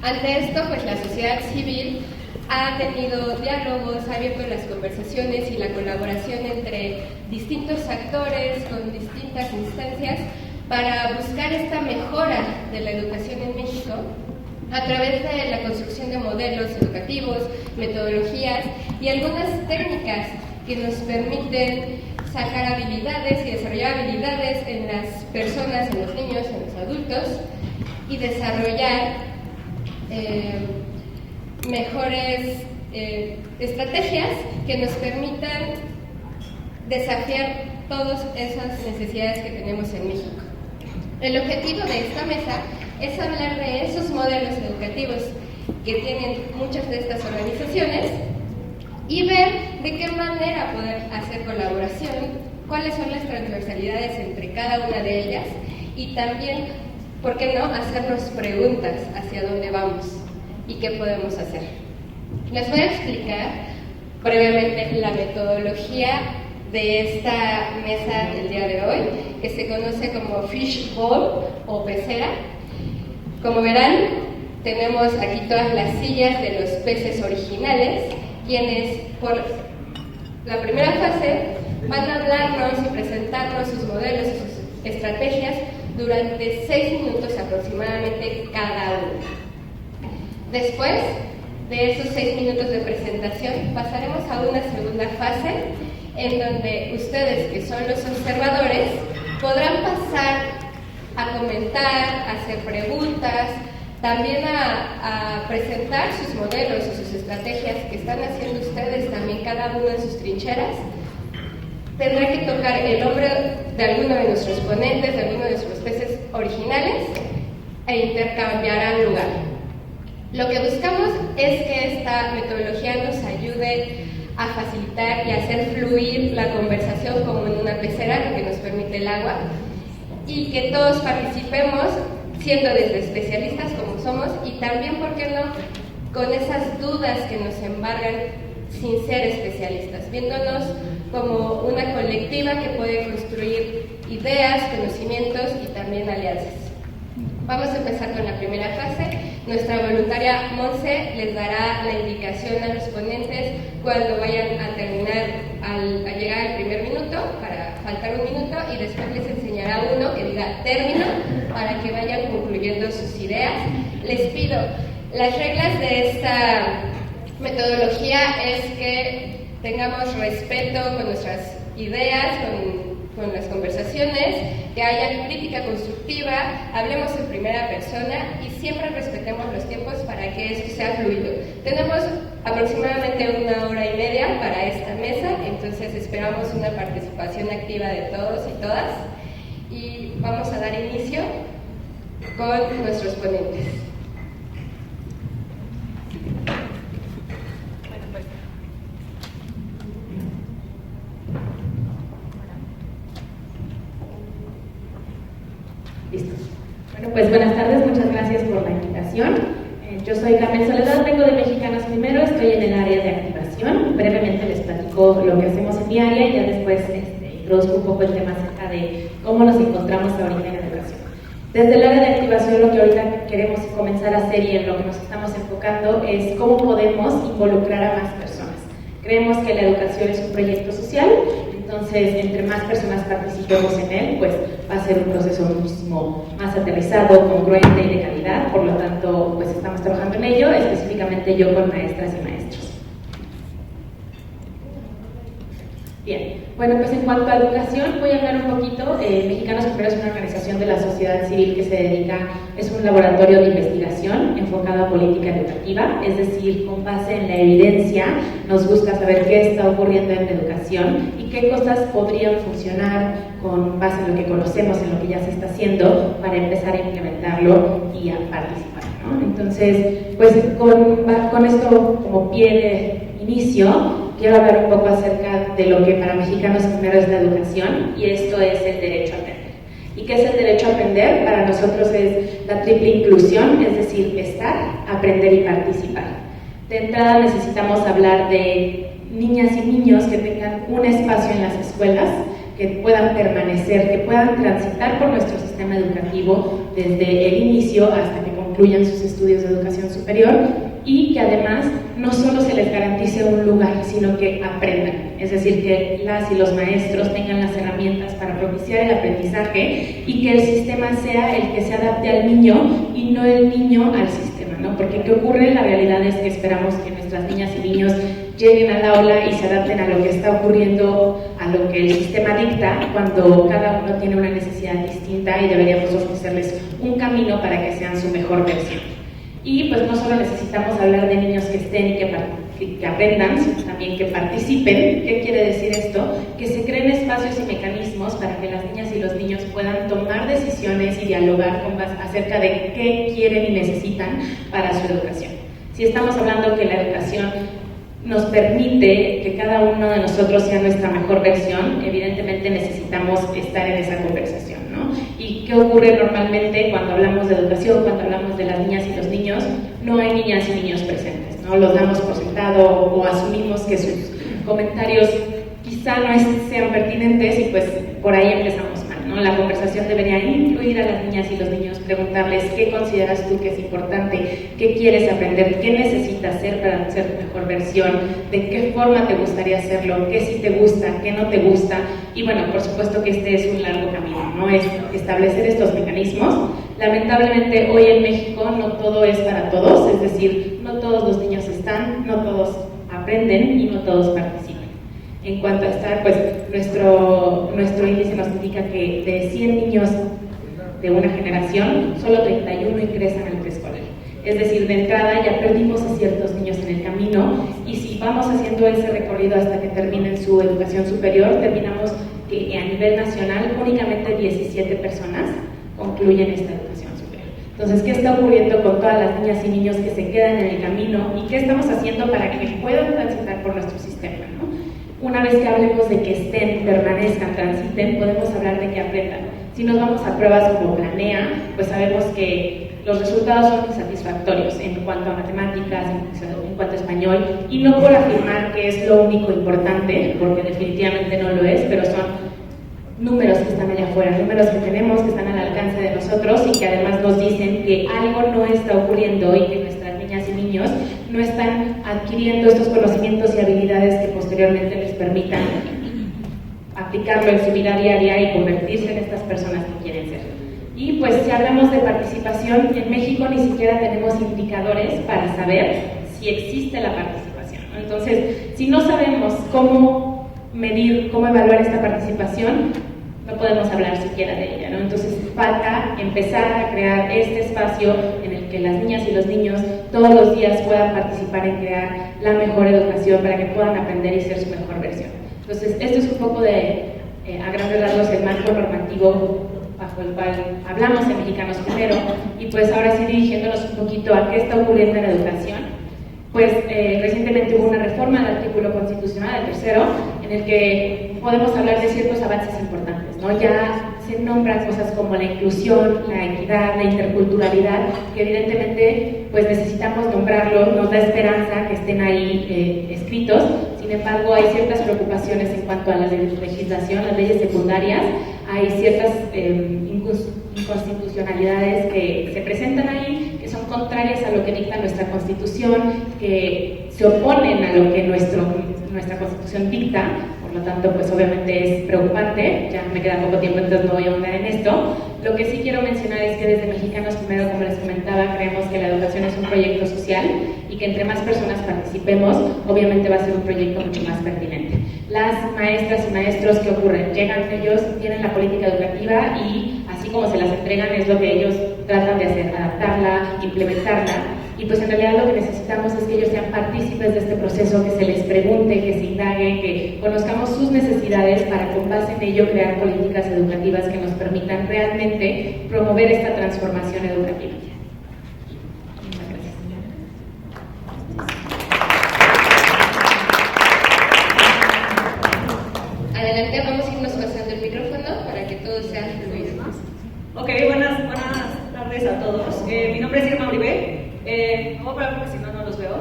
Ante esto, pues la sociedad civil ha tenido diálogos, ha abierto las conversaciones y la colaboración entre distintos actores con distintas instancias para buscar esta mejora de la educación en México a través de la construcción de modelos educativos, metodologías y algunas técnicas que nos permiten sacar habilidades y desarrollar habilidades en las personas, en los niños, en los adultos y desarrollar mejores estrategias que nos permitan desafiar todas esas necesidades que tenemos en México. El objetivo de esta mesa es hablar de esos modelos educativos que tienen muchas de estas organizaciones y ver de qué manera poder hacer colaboración, cuáles son las transversalidades entre cada una de ellas y también, ¿por qué no?, hacernos preguntas hacia dónde vamos y qué podemos hacer. Les voy a explicar brevemente la metodología de esta mesa del día de hoy, que se conoce como Fish Bowl o pecera. Como verán, tenemos aquí todas las sillas de los peces originales, quienes por la primera fase van a hablarnos y presentarnos sus modelos y sus estrategias durante 6 minutos aproximadamente cada uno. Después de esos 6 minutos de presentación, pasaremos a una segunda fase en donde ustedes, que son los observadores, podrán pasar a comentar, a hacer preguntas, también a presentar sus modelos y sus estrategias que están haciendo ustedes también cada uno en sus trincheras. Tendrá que tocar el hombro de alguno de nuestros ponentes, de alguno de nuestros peces originales e intercambiarán lugar. Lo que buscamos es que esta metodología nos ayude a facilitar y hacer fluir la conversación como en una pecera, lo que nos permite el agua, y que todos participemos siendo desde especialistas como somos y también, ¿por qué no?, con esas dudas que nos embargan sin ser especialistas, viéndonos como una colectiva que puede construir ideas, conocimientos y también alianzas. Vamos a empezar con la primera fase. Nuestra voluntaria Monse les dará la indicación a los ponentes cuando vayan a terminar, a llegar al primer minuto, para faltar un minuto, y después les enseñará uno que diga término para que vayan concluyendo sus ideas. Les pido, las reglas de esta metodología es que tengamos respeto con nuestras ideas, con las conversaciones, que haya crítica constructiva, hablemos en primera persona y siempre respetemos los tiempos para que esto sea fluido. Tenemos aproximadamente 1 hora y media para esta mesa, entonces esperamos una participación activa de todos y todas y vamos a dar inicio con nuestros ponentes. Listos. Bueno, pues buenas tardes, muchas gracias por la invitación. Yo soy Carmen Soledad, vengo de Mexicanos Primero, estoy en el área de activación. Brevemente les platico lo que hacemos en mi área y ya después introduzco un poco el tema acerca de cómo nos encontramos ahorita en educación. Desde el área de activación, lo que ahorita queremos comenzar a hacer y en lo que nos estamos enfocando es cómo podemos involucrar a más personas. Creemos que la educación es un proyecto social. Entonces, entre más personas participemos en él, pues va a ser un proceso muchísimo más aterrizado, congruente y de calidad. Por lo tanto, pues estamos trabajando en ello, específicamente yo con maestras y maestros. Bien, bueno, pues en cuanto a educación, voy a hablar un poquito. Mexicanos Primero es una organización de la sociedad civil que se dedica, es un laboratorio de investigación enfocado a política educativa, es decir, con base en la evidencia, nos gusta saber qué está ocurriendo en la educación y qué cosas podrían funcionar con base en lo que conocemos, en lo que ya se está haciendo, para empezar a implementarlo y a participar, ¿no? Entonces, pues con esto como pie de inicio, quiero hablar un poco acerca de lo que para Mexicanos Primero es la educación, y esto es el derecho a aprender. ¿Y qué es el derecho a aprender? Para nosotros es la triple inclusión, es decir, estar, aprender y participar. De entrada necesitamos hablar de niñas y niños que tengan un espacio en las escuelas, que puedan permanecer, que puedan transitar por nuestro sistema educativo desde el inicio hasta que concluyan sus estudios de educación superior y que además no solo se les garantice un lugar, sino que aprendan, es decir, que las y los maestros tengan las herramientas para propiciar el aprendizaje y que el sistema sea el que se adapte al niño y no el niño al sistema, ¿no? Porque ¿qué ocurre? La realidad es que esperamos que nuestras niñas y niños lleguen al aula y se adapten a lo que está ocurriendo, a lo que el sistema dicta, cuando cada uno tiene una necesidad distinta y deberíamos ofrecerles un camino para que sean su mejor versión. Y pues no solo necesitamos hablar de niños que estén y que aprendan, sino también que participen. ¿Qué quiere decir esto? Que se creen espacios y mecanismos para que las niñas y los niños puedan tomar decisiones y dialogar acerca de qué quieren y necesitan para su educación. Si estamos hablando que la educación nos permite que cada uno de nosotros sea nuestra mejor versión, evidentemente necesitamos estar en esa conversación, ¿no? ¿Y qué ocurre normalmente cuando hablamos de educación, cuando hablamos de las niñas y los niños? No hay niñas y niños presentes, ¿no? Los damos por sentado o asumimos que sus comentarios quizá no sean pertinentes y pues por ahí empezamos mal, ¿no? La conversación debería incluir a las niñas y los niños, preguntarles qué consideras tú que es importante, qué quieres aprender, qué necesitas hacer para ser tu mejor versión, de qué forma te gustaría hacerlo, qué sí te gusta, qué no te gusta. Y bueno, por supuesto que este es un largo camino, ¿no? Es establecer estos mecanismos. Lamentablemente hoy en México no todo es para todos, es decir, no todos los niños están, no todos aprenden y no todos participan. En cuanto a estar, pues nuestro índice nos indica que de 100 niños de una generación, solo 31 ingresan al preescolar. Es decir, de entrada ya perdimos a ciertos niños en el camino y si vamos haciendo ese recorrido hasta que terminen su educación superior, terminamos que a nivel nacional únicamente 17 personas concluyen esta educación superior. Entonces, ¿qué está ocurriendo con todas las niñas y niños que se quedan en el camino y qué estamos haciendo para que puedan transitar por nuestro sistema, ¿no? Una vez que hablemos de que estén, permanezcan, transiten, podemos hablar de que aprendan. Si nos vamos a pruebas como Planea, pues sabemos que los resultados son insatisfactorios en cuanto a matemáticas, en cuanto a español, y no por afirmar que es lo único importante, porque definitivamente no lo es, pero son números que están allá afuera, números que tenemos, que están al alcance de nosotros y que además nos dicen que algo no está ocurriendo y que nuestras niñas y niños no están adquiriendo estos conocimientos y habilidades que posteriormente les permitan aplicarlo en su vida diaria y convertirse en estas personas que quieren ser. Y pues si hablamos de participación, en México ni siquiera tenemos indicadores para saber si existe la participación, ¿no? Entonces, si no sabemos cómo medir, cómo evaluar esta participación, no podemos hablar siquiera de ella, ¿no? Entonces falta empezar a crear este espacio en el que las niñas y los niños todos los días puedan participar en crear la mejor educación para que puedan aprender y ser su mejor versión. Entonces, esto es un poco de, a grandes rasgos, el marco normativo bajo el cual hablamos en Mexicanos Primero, y pues ahora sí dirigiéndonos un poquito a qué está ocurriendo en la educación. Pues recientemente hubo una reforma al artículo constitucional, el tercero, en el que podemos hablar de ciertos avances importantes, ¿no? Ya se nombran cosas como la inclusión, la equidad, la interculturalidad, que evidentemente pues necesitamos nombrarlos, nos da esperanza que estén ahí escritos. Sin embargo, hay ciertas preocupaciones en cuanto a la legislación, las leyes secundarias, hay ciertas inconstitucionalidades que se presentan ahí, que son contrarias a lo que dicta nuestra Constitución, que se oponen a lo que nuestra Constitución dicta. Por lo tanto, pues obviamente es preocupante. Ya me queda poco tiempo, entonces no voy a ahondar en esto. Lo que sí quiero mencionar es que desde Mexicanos Primero, como les comentaba, creemos que la educación es un proyecto social y que entre más personas participemos, obviamente va a ser un proyecto mucho más pertinente. Las maestras y maestros, ¿qué ocurren? Llegan ellos, tienen la política educativa y así como se las entregan es lo que ellos tratan de hacer, adaptarla, implementarla. Y pues en realidad lo que necesitamos es que ellos sean partícipes de este proceso, que se les pregunte, que se indague, que conozcamos sus necesidades para con base en ello crear políticas educativas que nos permitan realmente promover esta transformación educativa. Muchas gracias. Adelante, vamos a irnos pasando el micrófono para que todo sea fluido. Ok, buenas tardes a todos. Mi nombre es Irma Uribe. No voy a parar porque si no, no los veo.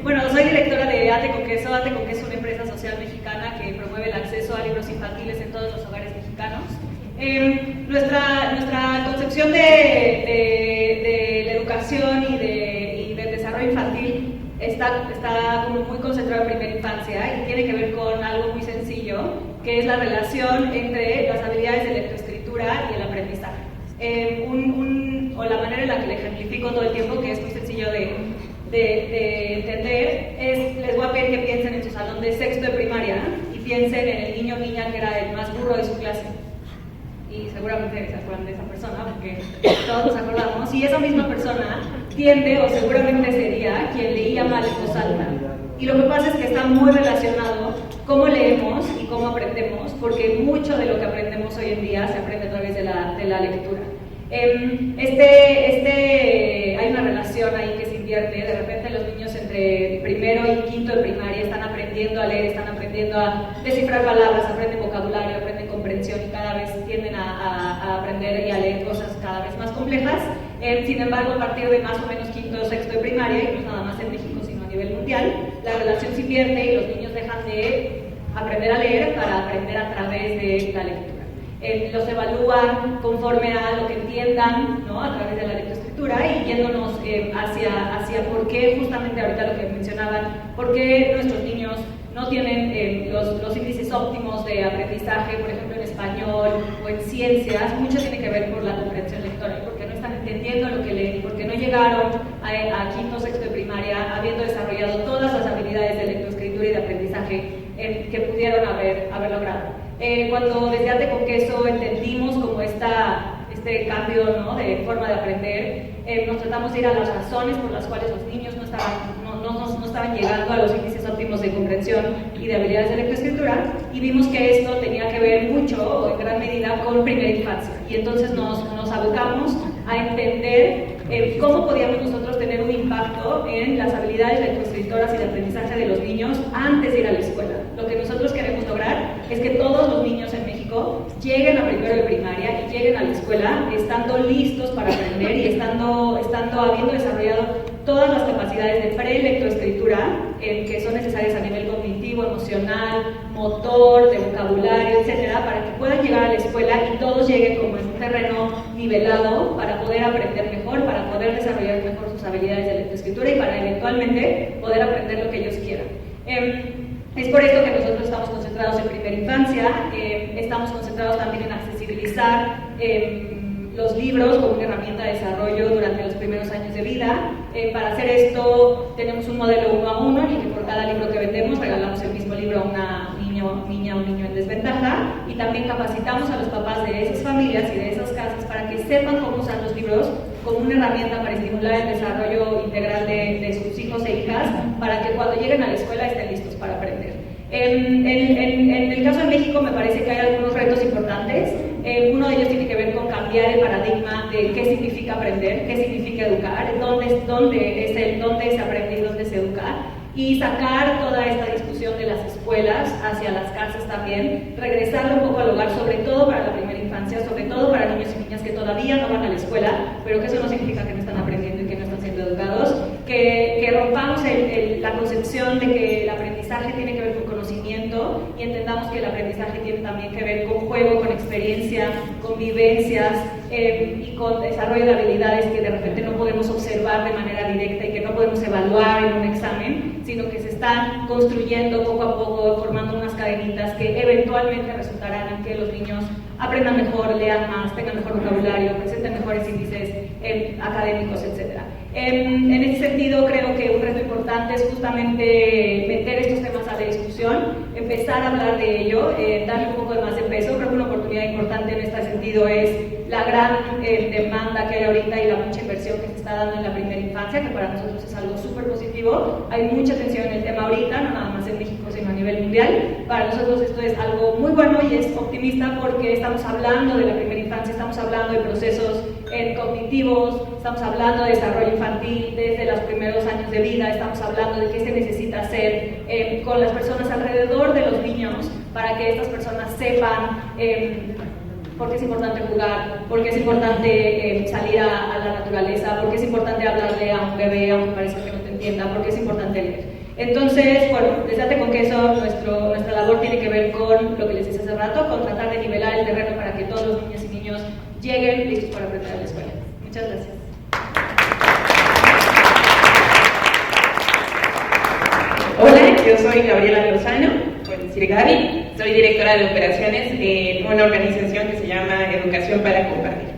Bueno, soy directora de Ate con Queso. Ate con Queso es una empresa social mexicana que promueve el acceso a libros infantiles en todos los hogares mexicanos. nuestra concepción de la educación y del desarrollo infantil está como muy concentrada en primera infancia y tiene que ver con algo muy sencillo, que es la relación entre las habilidades de lectoescritura y el aprendizaje. O la manera en la que le ejemplifico todo el tiempo, que es muy sencillo de entender, es, les voy a pedir que piensen en su salón de sexto de primaria y piensen en el niño o niña que era el más burro de su clase. Y seguramente se acuerdan de esa persona, porque todos nos acordamos, y esa misma persona tiende o seguramente sería quien leía mal en voz alta. Y lo que pasa es que está muy relacionado cómo leemos y cómo aprendemos, porque mucho de lo que aprendemos hoy en día se aprende a través de la lectura. Hay una relación ahí que se invierte. De repente los niños entre primero y quinto de primaria están aprendiendo a leer, están aprendiendo a descifrar palabras, aprenden vocabulario, aprenden comprensión y cada vez tienden a aprender y a leer cosas cada vez más complejas. Sin embargo, a partir de más o menos quinto o sexto de primaria, y no es nada más en México sino a nivel mundial, la relación se invierte y los niños dejan de aprender a leer para aprender a través de la lectura. Los evalúan conforme a lo que entiendan, ¿no? A través de la lectoescritura y yéndonos hacia por qué, justamente ahorita lo que mencionaban, por qué nuestros niños no tienen los índices óptimos de aprendizaje, por ejemplo en español o en ciencias. Mucho tiene que ver por la comprensión lectora y porque no están entendiendo lo que leen y porque no llegaron a quinto o sexto de primaria habiendo desarrollado todas las habilidades de lectoescritura y de aprendizaje que pudieron haber logrado. Cuando desde Ate con Queso entendimos como este cambio, ¿no? De forma de aprender, nos tratamos de ir a las razones por las cuales los niños no estaban llegando a los índices óptimos de comprensión y de habilidades de lectoescritura, y vimos que esto tenía que ver mucho o en gran medida con primera infancia, y entonces nos abocamos a entender cómo podíamos nosotros tener un impacto en las habilidades lectoescritoras y de aprendizaje de los niños antes de ir a la escuela. Lo que nosotros queremos lograr es que todos los niños en México lleguen a primero de primaria y lleguen a la escuela estando listos para aprender y estando habiendo desarrollado todas las capacidades de prelectoescritura que son necesarias a nivel cognitivo, emocional, motor, de vocabulario, etcétera, para que puedan llegar a la escuela y todos lleguen como en un terreno nivelado para poder aprender mejor, para poder desarrollar mejor sus habilidades de lectoescritura y para eventualmente poder aprender lo que ellos quieran. Es por esto que nosotros estamos concentrados en primera infancia, estamos concentrados también en accesibilizar los libros como una herramienta de desarrollo durante los primeros años de vida. Para hacer esto tenemos un modelo 1 a 1 en el que por cada libro que vendemos regalamos el mismo libro a una niña o un niño en desventaja, y también capacitamos a los papás de esas familias y de esas casas para que sepan cómo usar los libros como una herramienta para estimular el desarrollo integral de sus hijos e hijas, para que cuando lleguen a la escuela estén listos para aprender. En el caso de México me parece que hay algunos retos importantes. Uno de ellos tiene que ver con cambiar el paradigma de qué significa aprender, qué significa educar, dónde se aprende y dónde se educa, y sacar toda esta discusión de las escuelas hacia las casas también, regresarlo un poco al hogar, sobre todo para la primera infancia, sobre todo para niños y niñas que todavía no van a la escuela, pero que eso no significa que no están aprendiendo y que no están siendo educados, que rompamos la concepción de que el aprendizaje tiene que ver con conocimiento y entendamos que el aprendizaje tiene también que ver con juego, con experiencia, con vivencias y con desarrollo de habilidades que de repente no podemos observar de manera directa y que no podemos evaluar en un examen, sino que se están construyendo poco a poco, formando unas cadenitas que eventualmente resultarán en que los niños aprendan mejor, lean más, tengan mejor vocabulario, presenten mejores índices académicos, etc. En ese sentido, creo que un reto importante es justamente meter estos temas a la discusión, empezar a hablar de ello, darle un poco de más de peso. Creo que una oportunidad importante en este sentido es la gran demanda que hay ahorita y la mucha inversión que se está dando en la primera infancia, que para nosotros es algo súper positivo. Hay mucha atención en el tema ahorita, no nada más en México, sino a nivel mundial. Para nosotros esto es algo muy bueno y es optimista porque estamos hablando de la primera infancia, estamos hablando de procesos cognitivos, estamos hablando de desarrollo infantil desde los primeros años de vida, estamos hablando de qué se necesita hacer con las personas alrededor de los niños para que estas personas sepan por qué es importante jugar, por qué es importante salir a la naturaleza, por qué es importante hablarle a un bebé aunque parezca que no te entienda, por qué es importante leer. Entonces, bueno, desde Ate con Queso nuestra labor tiene que ver con lo que les decía hace rato, con tratar de nivelar el terreno para que todos los niños y niños lleguen listos para aprender a la escuela. Muchas gracias. Hola, yo soy Gabriela Lozano, por decir Gaby, soy directora de operaciones en una organización que se llama Educación para Compartir.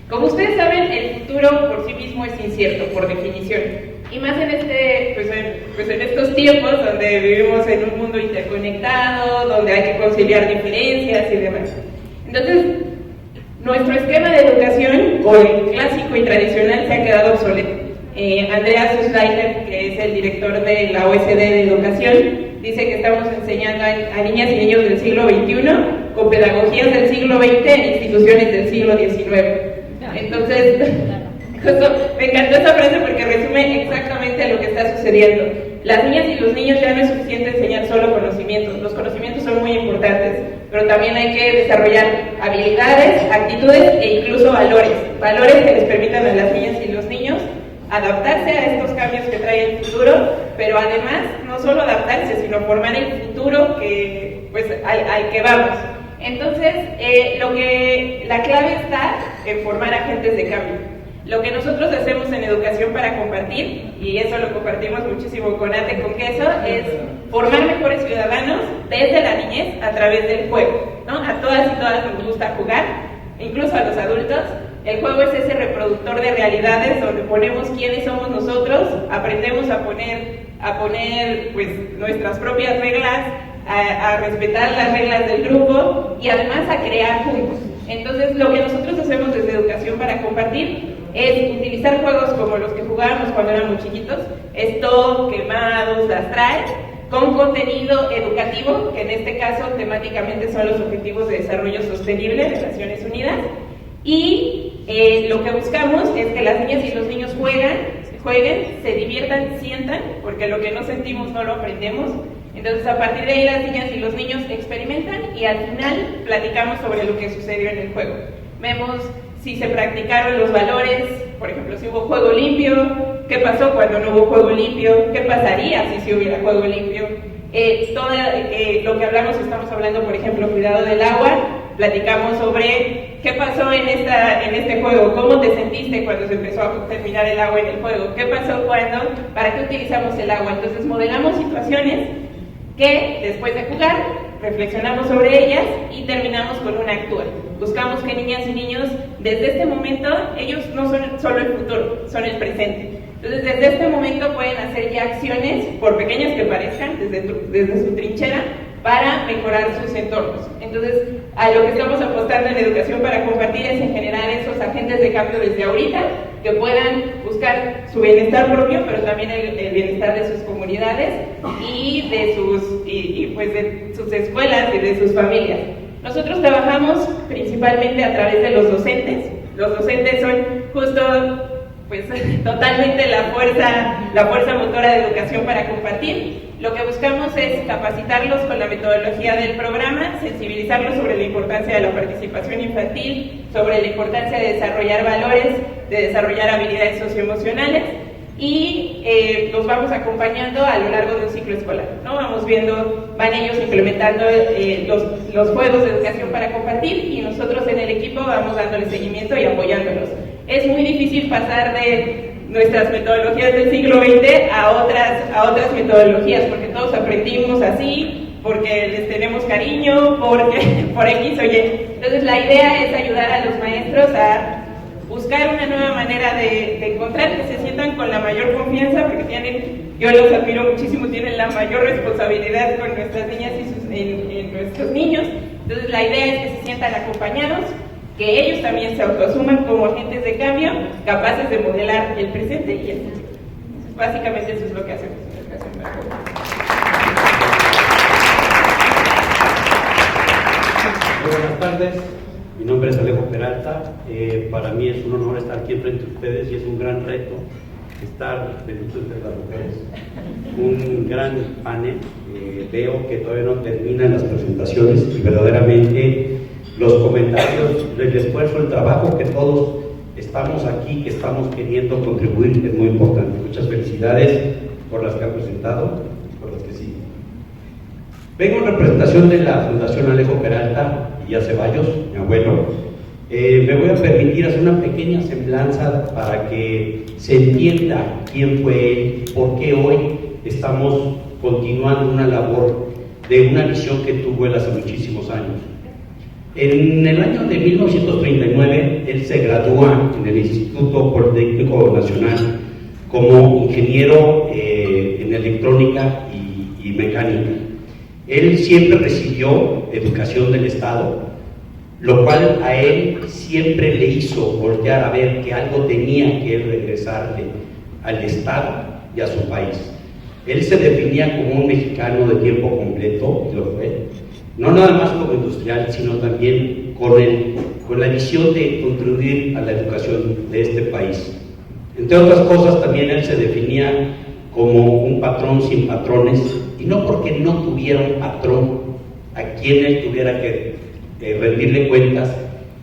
Como ustedes saben, el futuro por sí mismo es incierto, por definición, y más en en estos tiempos donde vivimos en un mundo interconectado, donde hay que conciliar diferencias y demás. Entonces, nuestro esquema de educación, o el clásico y tradicional, se ha quedado obsoleto. Andreas Schleicher, que es el director de la OECD de Educación, dice que estamos enseñando a niñas y niños del siglo XXI con pedagogías del siglo XX en instituciones del siglo XIX. Entonces, me encantó esa frase porque resume exactamente lo que está sucediendo. Las niñas y los niños ya no es suficiente enseñar solo conocimientos. Los conocimientos son muy importantes, pero también hay que desarrollar habilidades, actitudes e incluso valores. Valores que les permitan a las niñas y los niños adaptarse a estos cambios que trae el futuro, pero además no solo adaptarse, sino formar el futuro que, al que vamos. Entonces, la clave está en formar agentes de cambio. Lo que nosotros hacemos en Educación para Compartir, y eso lo compartimos muchísimo con Ate con Queso, es formar mejores ciudadanos desde la niñez a través del juego, ¿no? A todas y todas nos gusta jugar, incluso a los adultos. El juego es ese reproductor de realidades donde ponemos quiénes somos nosotros, aprendemos a poner pues, nuestras propias reglas, a respetar las reglas del grupo y además a crear juntos. Entonces, lo que nosotros hacemos desde Educación para Compartir es utilizar juegos como los que jugábamos cuando éramos chiquitos, Stop, Quemados, Las Traes, con contenido educativo, que en este caso temáticamente son los Objetivos de Desarrollo Sostenible de Naciones Unidas, y lo que buscamos es que las niñas y los niños jueguen, se diviertan, sientan, porque lo que no sentimos no lo aprendemos. Entonces, a partir de ahí las niñas y los niños experimentan y al final platicamos sobre lo que sucedió en el juego. Vemos si se practicaron los valores, por ejemplo, si hubo juego limpio, qué pasó cuando no hubo juego limpio, qué pasaría si hubiera juego limpio. Lo que hablamos, estamos hablando, por ejemplo, cuidado del agua, platicamos sobre qué pasó en este juego, cómo te sentiste cuando se empezó a terminar el agua en el juego, qué pasó para qué utilizamos el agua. Entonces modelamos situaciones que después de jugar reflexionamos sobre ellas y terminamos con una actual. Buscamos que niñas y niños desde este momento, ellos no son solo el futuro, son el presente. Entonces desde este momento pueden hacer ya acciones, por pequeñas que parezcan, desde su trinchera, para mejorar sus entornos. Entonces, a lo que estamos apostando en Educación para Compartir es en generar esos agentes de cambio desde ahorita, que puedan buscar su bienestar propio, pero también el bienestar de sus comunidades y de sus escuelas y de sus familias. Nosotros trabajamos principalmente a través de los docentes. Los docentes son justo totalmente la fuerza motora de Educación para Compartir. Lo que buscamos es capacitarlos con la metodología del programa, sensibilizarlos sobre la importancia de la participación infantil, sobre la importancia de desarrollar valores, de desarrollar habilidades socioemocionales, y los vamos acompañando a lo largo de un ciclo escolar, ¿no? Van ellos implementando los juegos de Educación para Compartir y nosotros en el equipo vamos dándole seguimiento y apoyándolos. Es muy difícil pasar de nuestras metodologías del siglo XX a otras metodologías, porque todos aprendimos así, porque les tenemos cariño, por X o Y. Entonces la idea es ayudar a los maestros a buscar una nueva manera de encontrar, que se sientan con la mayor confianza, porque yo los admiro muchísimo, tienen la mayor responsabilidad con nuestras niñas y nuestros niños. Entonces la idea es que se sientan acompañados, que ellos también se autoasuman como agentes de cambio, capaces de modelar el presente y el futuro. Entonces, básicamente eso es lo que hacemos en Educación para Compartir. Buenas tardes, mi nombre es Alejo Peralta. Para mí es un honor estar aquí frente a ustedes y es un gran reto estar frente a las mujeres. Un gran panel. Veo que todavía no terminan las presentaciones y verdaderamente los comentarios, el esfuerzo, el trabajo que todos estamos aquí, que estamos queriendo contribuir, es muy importante. Muchas felicidades por las que han presentado, por las que siguen. Vengo en representación de la Fundación Alejo Peralta y Ceballos, mi abuelo, Me voy a permitir hacer una pequeña semblanza para que se entienda quién fue él, por qué hoy estamos continuando una labor de una visión que tuvo él hace muchísimos años. En el año de 1939, él se gradúa en el Instituto Politécnico Nacional como ingeniero en electrónica y mecánica. Él siempre recibió educación del Estado, lo cual a él siempre le hizo voltear a ver que algo tenía que regresarle al Estado y a su país. Él se definía como un mexicano de tiempo completo, y lo fue, no nada más como industrial, sino también con la visión de contribuir a la educación de este país. Entre otras cosas, también él se definía como un patrón sin patrones, y no porque no tuviera un patrón a quien él tuviera que rendirle cuentas,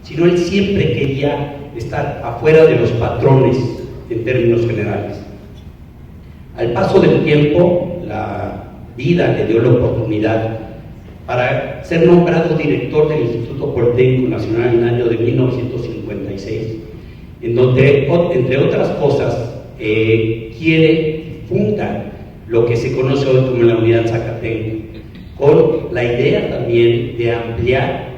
sino él siempre quería estar afuera de los patrones en términos generales. Al paso del tiempo, la vida le dio la oportunidad para ser nombrado director del Instituto Politécnico Nacional en el año de 1956, en donde, entre otras cosas, funda lo que se conoce hoy como la Unidad Zacatenco, con la idea también de ampliar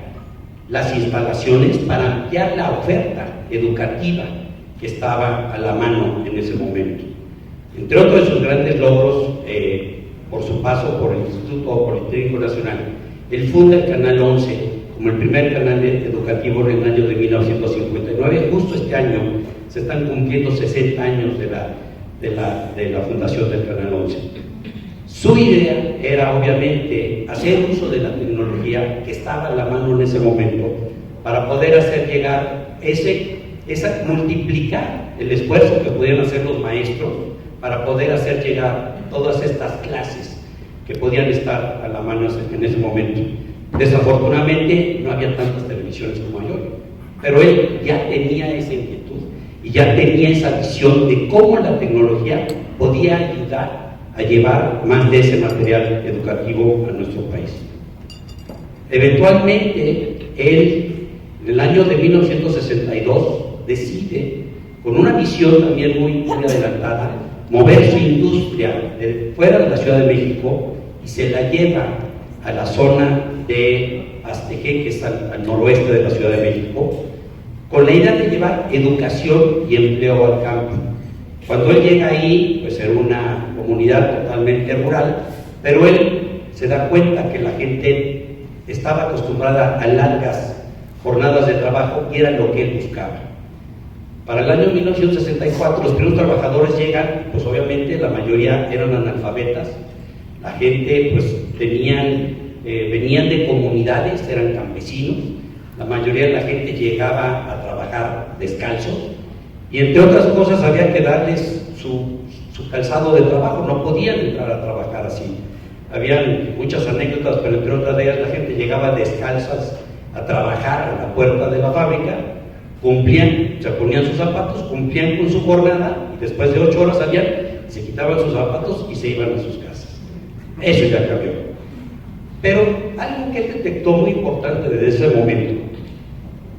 las instalaciones para ampliar la oferta educativa que estaba a la mano en ese momento. Entre otros de sus grandes logros, por su paso por el Instituto Politécnico Nacional, él funda el Canal 11 como el primer canal educativo en el año de 1959. Justo este año se están cumpliendo 60 años de la fundación del Canal 11. Su idea era obviamente hacer uso de la tecnología que estaba a la mano en ese momento para poder hacer llegar multiplicar el esfuerzo que pudieran hacer los maestros para poder hacer llegar todas estas clases que podían estar a la mano en ese momento. Desafortunadamente no había tantas televisiones como hay hoy, pero él ya tenía esa inquietud y ya tenía esa visión de cómo la tecnología podía ayudar a llevar más de ese material educativo a nuestro país. Eventualmente, él, en el año de 1962, decide, con una visión también muy adelantada, mover su industria fuera de la Ciudad de México y se la lleva a la zona de Aztequé, que es al noroeste de la Ciudad de México, con la idea de llevar educación y empleo al campo. Cuando él llega ahí, pues era una comunidad totalmente rural, pero él se da cuenta que la gente estaba acostumbrada a largas jornadas de trabajo y era lo que él buscaba. Para el año 1964, los primeros trabajadores llegan, pues obviamente la mayoría eran analfabetas, la gente pues venían de comunidades, eran campesinos, la mayoría de la gente llegaba a trabajar descalzos, y entre otras cosas había que darles su calzado de trabajo, no podían entrar a trabajar así. Habían muchas anécdotas, pero entre otras de ellas la gente llegaba descalzas a trabajar a la puerta de la fábrica, se ponían sus zapatos, cumplían con su jornada y después de 8 horas salían, se quitaban sus zapatos y se iban a sus casas. Eso ya cambió. Pero algo que él detectó muy importante desde ese momento,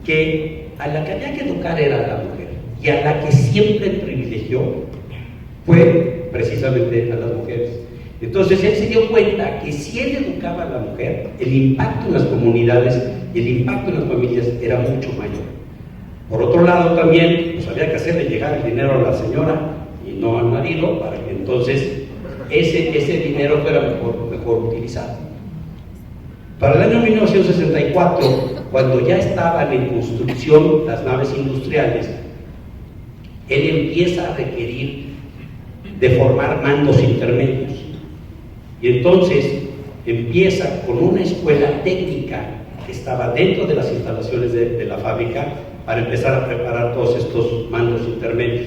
que a la que había que educar era a la mujer, y a la que siempre privilegió fue precisamente a las mujeres. Entonces él se dio cuenta que si él educaba a la mujer, el impacto en las comunidades y el impacto en las familias era mucho mayor. Por otro lado también, pues había que hacerle llegar el dinero a la señora y no al marido, para que entonces ese dinero fuera mejor utilizado. Para el año 1964, cuando ya estaban en construcción las naves industriales, él empieza a requerir de formar mandos intermedios. Y entonces empieza con una escuela técnica que estaba dentro de las instalaciones de la fábrica para empezar a preparar todos estos mandos intermedios.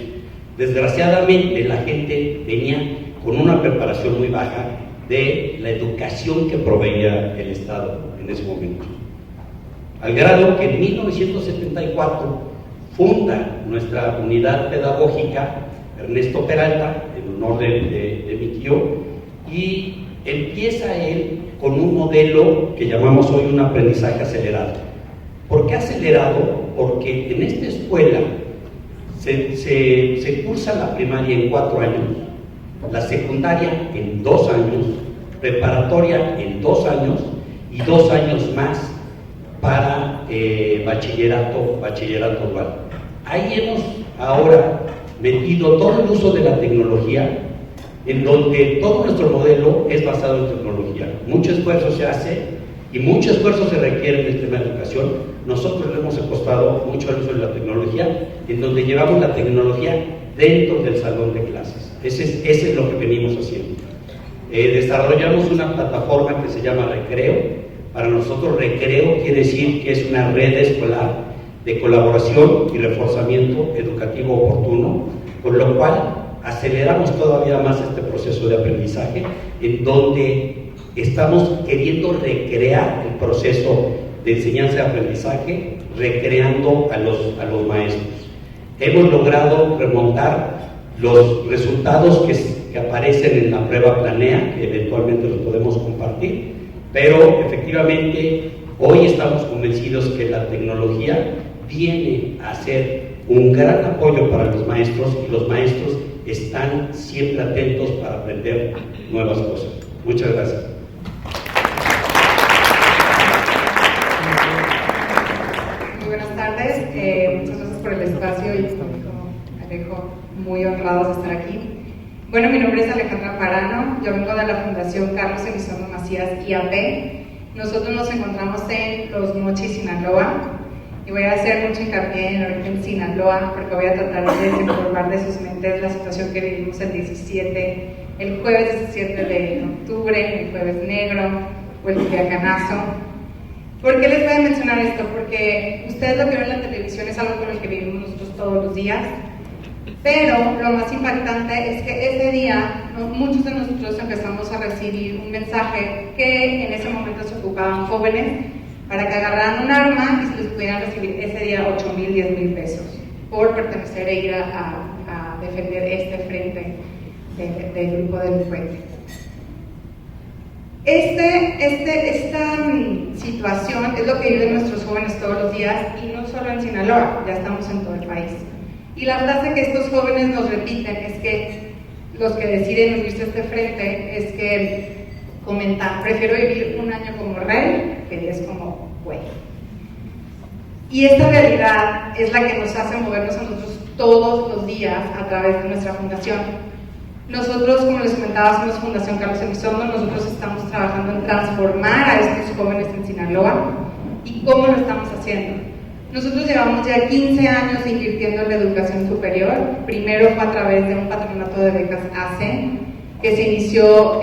Desgraciadamente la gente venía con una preparación muy baja de la educación que proveía el Estado en ese momento. Al grado que en 1974 funda nuestra unidad pedagógica Ernesto Peralta, en honor de mi tío, y empieza él con un modelo que llamamos hoy un aprendizaje acelerado. ¿Por qué acelerado? porque en esta escuela se cursa la primaria en 4 años, la secundaria en 2 años, preparatoria en 2 años y 2 años más para bachillerato dual. Ahí hemos ahora metido todo el uso de la tecnología, en donde todo nuestro modelo es basado en tecnología. Mucho esfuerzo se hace y mucho esfuerzo se requiere en el tema de educación. Nosotros le hemos apostado mucho al uso de la tecnología, en donde llevamos la tecnología dentro del salón de clases. Ese es lo que venimos haciendo. Desarrollamos una plataforma que se llama Recreo. Para nosotros Recreo quiere decir que es una red escolar de colaboración y reforzamiento educativo oportuno, con lo cual aceleramos todavía más este proceso de aprendizaje, en donde estamos queriendo recrear el proceso de enseñanza y aprendizaje, recreando a los maestros. Hemos logrado remontar los resultados que aparecen en la prueba Planea, que eventualmente los podemos compartir, pero efectivamente hoy estamos convencidos que la tecnología viene a ser un gran apoyo para los maestros, y los maestros están siempre atentos para aprender nuevas cosas. Muchas gracias. Muy buenas tardes, muchas gracias por el espacio y como Alejo, muy honrados de estar aquí. Bueno, mi nombre es Alejandra Parano, yo vengo de la Fundación Carlos Elizondo Macías IAP. Nosotros nos encontramos en Los Mochis, Sinaloa, y voy a hacer mucho hincapié en origen Sinaloa, porque voy a tratar de desinformar de sus mentes la situación que vivimos el jueves 17 de octubre, el jueves negro o el Culiacanazo. ¿Por qué les voy a mencionar esto? Porque ustedes lo que ven en la televisión es algo con el que vivimos nosotros todos los días, pero lo más impactante es que ese día muchos de nosotros empezamos a recibir un mensaje que en ese momento se ocupaban jóvenes para que agarraran un arma y se les pudieran recibir ese día 8,000, 10,000 pesos por pertenecer e ir a defender este frente del grupo delincuente. Esta situación es lo que viven nuestros jóvenes todos los días, y no solo en Sinaloa, ya estamos en todo el país. Y la frase que estos jóvenes nos repiten es que los que deciden unirse a este frente es que comentan: prefiero vivir un año como rey que 10 como güey. Y esta realidad es la que nos hace movernos a nosotros todos los días a través de nuestra fundación. Nosotros, como les comentaba, somos Fundación Carlos Elizondo. Nosotros estamos trabajando en transformar a estos jóvenes en Sinaloa. ¿Y cómo lo estamos haciendo? Nosotros llevamos ya 15 años invirtiendo en la educación superior. Primero fue a través de un patronato de becas ACE, que se inició lo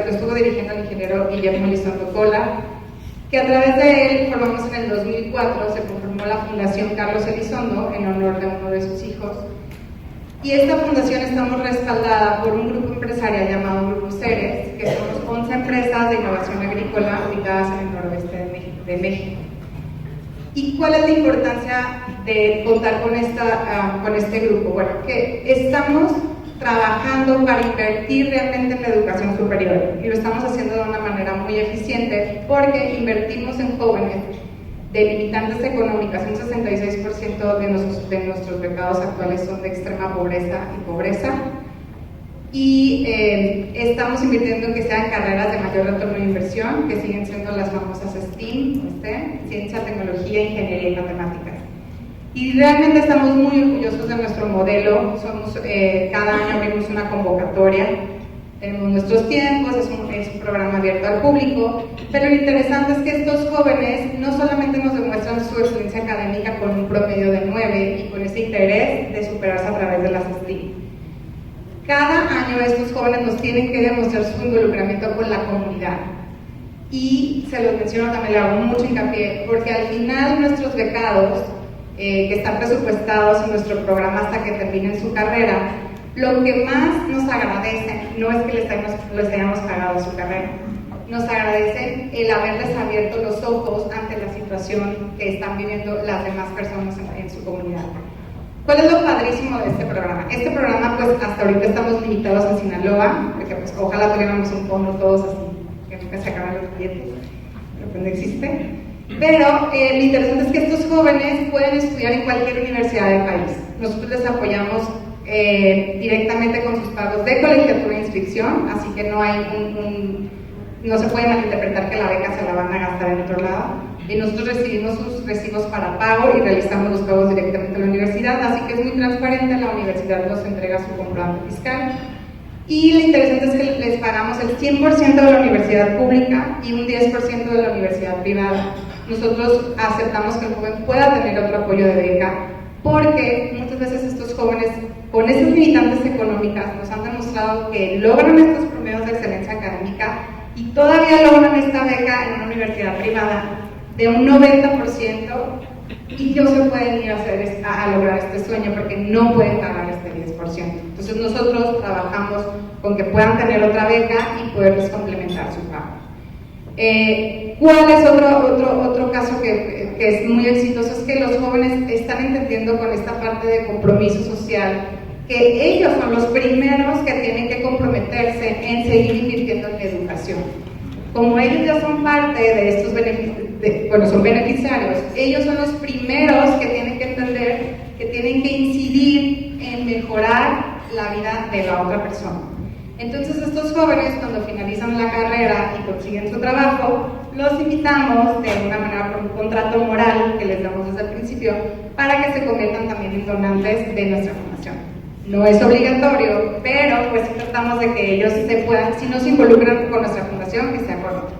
estuvo dirigiendo el ingeniero Guillermo Elizondo Cola, que a través de él formamos en el 2004, se conformó la Fundación Carlos Elizondo en honor de uno de sus hijos. Y esta fundación estamos respaldada por un grupo empresarial llamado Grupo Ceres, que somos 11 empresas de innovación agrícola ubicadas en el noroeste de México. ¿Y cuál es la importancia de contar con este grupo? Bueno, que estamos trabajando para invertir realmente en la educación superior, y lo estamos haciendo de una manera muy eficiente, porque invertimos en jóvenes de limitantes económicas. Un 66% de nuestros becados actuales son de extrema pobreza y pobreza, y estamos invirtiendo en que sean carreras de mayor retorno de inversión, que siguen siendo las famosas STEAM, ciencia, tecnología, ingeniería y matemáticas. Y realmente estamos muy orgullosos de nuestro modelo. Cada año abrimos una convocatoria, tenemos nuestros tiempos, es un programa abierto al público, pero lo interesante es que estos jóvenes no solamente nos demuestran su excelencia académica con un promedio de 9 y con ese interés de superarse a través de las STEAM. Cada año estos jóvenes nos tienen que demostrar su involucramiento con la comunidad. Y se los menciono, también le hago mucho hincapié, porque al final nuestros becados, que están presupuestados en nuestro programa hasta que terminen su carrera, lo que más nos agradecen no es que les hayamos pagado su carrera, nos agradecen el haberles abierto los ojos ante la situación que están viviendo las demás personas en su comunidad. ¿Cuál es lo padrísimo de este programa? Este programa, pues hasta ahorita estamos limitados en Sinaloa, porque pues ojalá tuviéramos un fondo todos así, que nunca se acaban los billetes, pero pues no existe. Pero lo interesante es que estos jóvenes pueden estudiar en cualquier universidad del país. Nosotros les apoyamos directamente con sus pagos de colegiatura e inscripción, así que no hay no se puede malinterpretar que la beca se la van a gastar en otro lado. Y nosotros recibimos sus recibos para pago y realizamos los pagos directamente a la universidad, así que es muy transparente, la universidad nos entrega su comprobante fiscal. Y lo interesante es que les pagamos el 100% de la universidad pública y un 10% de la universidad privada. Nosotros aceptamos que el joven pueda tener otro apoyo de beca, porque muchas veces estos jóvenes, con esas limitantes económicas, nos han demostrado que logran estos promedios de excelencia académica y todavía logran esta beca en una universidad privada de un 90%, y no se pueden ir a lograr este sueño porque no pueden pagar este 10%. Entonces nosotros trabajamos con que puedan tener otra beca y poderles complementar su pago. ¿Cuál es otro caso que es muy exitoso? Es que los jóvenes están entendiendo con esta parte de compromiso social que ellos son los primeros que tienen que comprometerse en seguir invirtiendo en educación. Como ellos ya son parte de estos beneficios, son beneficiarios, ellos son los primeros que tienen que entender que tienen que incidir en mejorar la vida de la otra persona. Entonces estos jóvenes, cuando finalizan la carrera y consiguen su trabajo, los invitamos de alguna manera por un contrato moral que les damos desde el principio para que se conviertan también en donantes de nuestra fundación. No es obligatorio, pero pues tratamos de que ellos se puedan, si no se involucran con nuestra fundación, que sea con otra.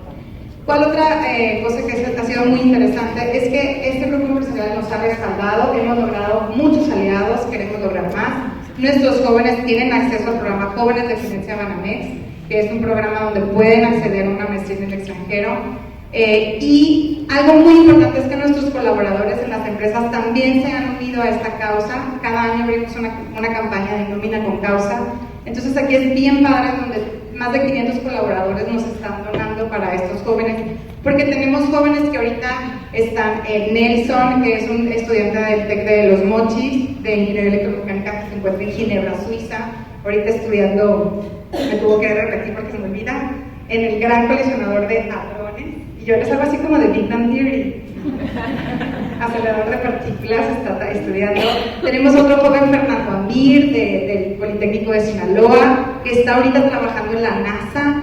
¿Cuál otra cosa que ha sido muy interesante? Es que este grupo empresarial nos ha respaldado, hemos logrado muchos aliados, queremos lograr más. Nuestros jóvenes tienen acceso al programa Jóvenes de Excelencia Banamex, que es un programa donde pueden acceder a una maestría en el extranjero. Y algo muy importante es que nuestros colaboradores en las empresas también se han unido a esta causa. Cada año abrimos una campaña de nómina con causa. Entonces aquí es bien padre, donde más de 500 colaboradores nos están donando para estos jóvenes, porque tenemos jóvenes que ahorita están, Nelson, que es un estudiante del TEC de Los Mochis, de Ingeniería Electromecánica, que se encuentra en Ginebra, Suiza, ahorita estudiando, me tuvo que repetir porque se me olvida, en el Gran Colisionador de Hadrones, y yo les hago así como de Big Bang Theory, acelerador de partículas, está estudiando. Tenemos otro joven, Fernando Amir, del Politécnico de Sinaloa, que está ahorita trabajando en la NASA.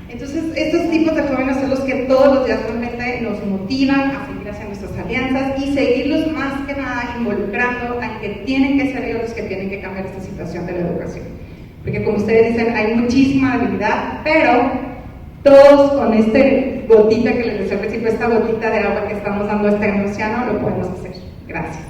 Entonces, estos tipos de jóvenes son los que todos los días realmente nos motivan a seguir haciendo nuestras alianzas y seguirlos más que nada involucrando a que tienen que ser ellos los que tienen que cambiar esta situación de la educación. Porque como ustedes dicen, hay muchísima habilidad, pero todos con este gotita que les decía al principio, esta gotita de agua que estamos dando a este gran océano, lo podemos hacer. Gracias.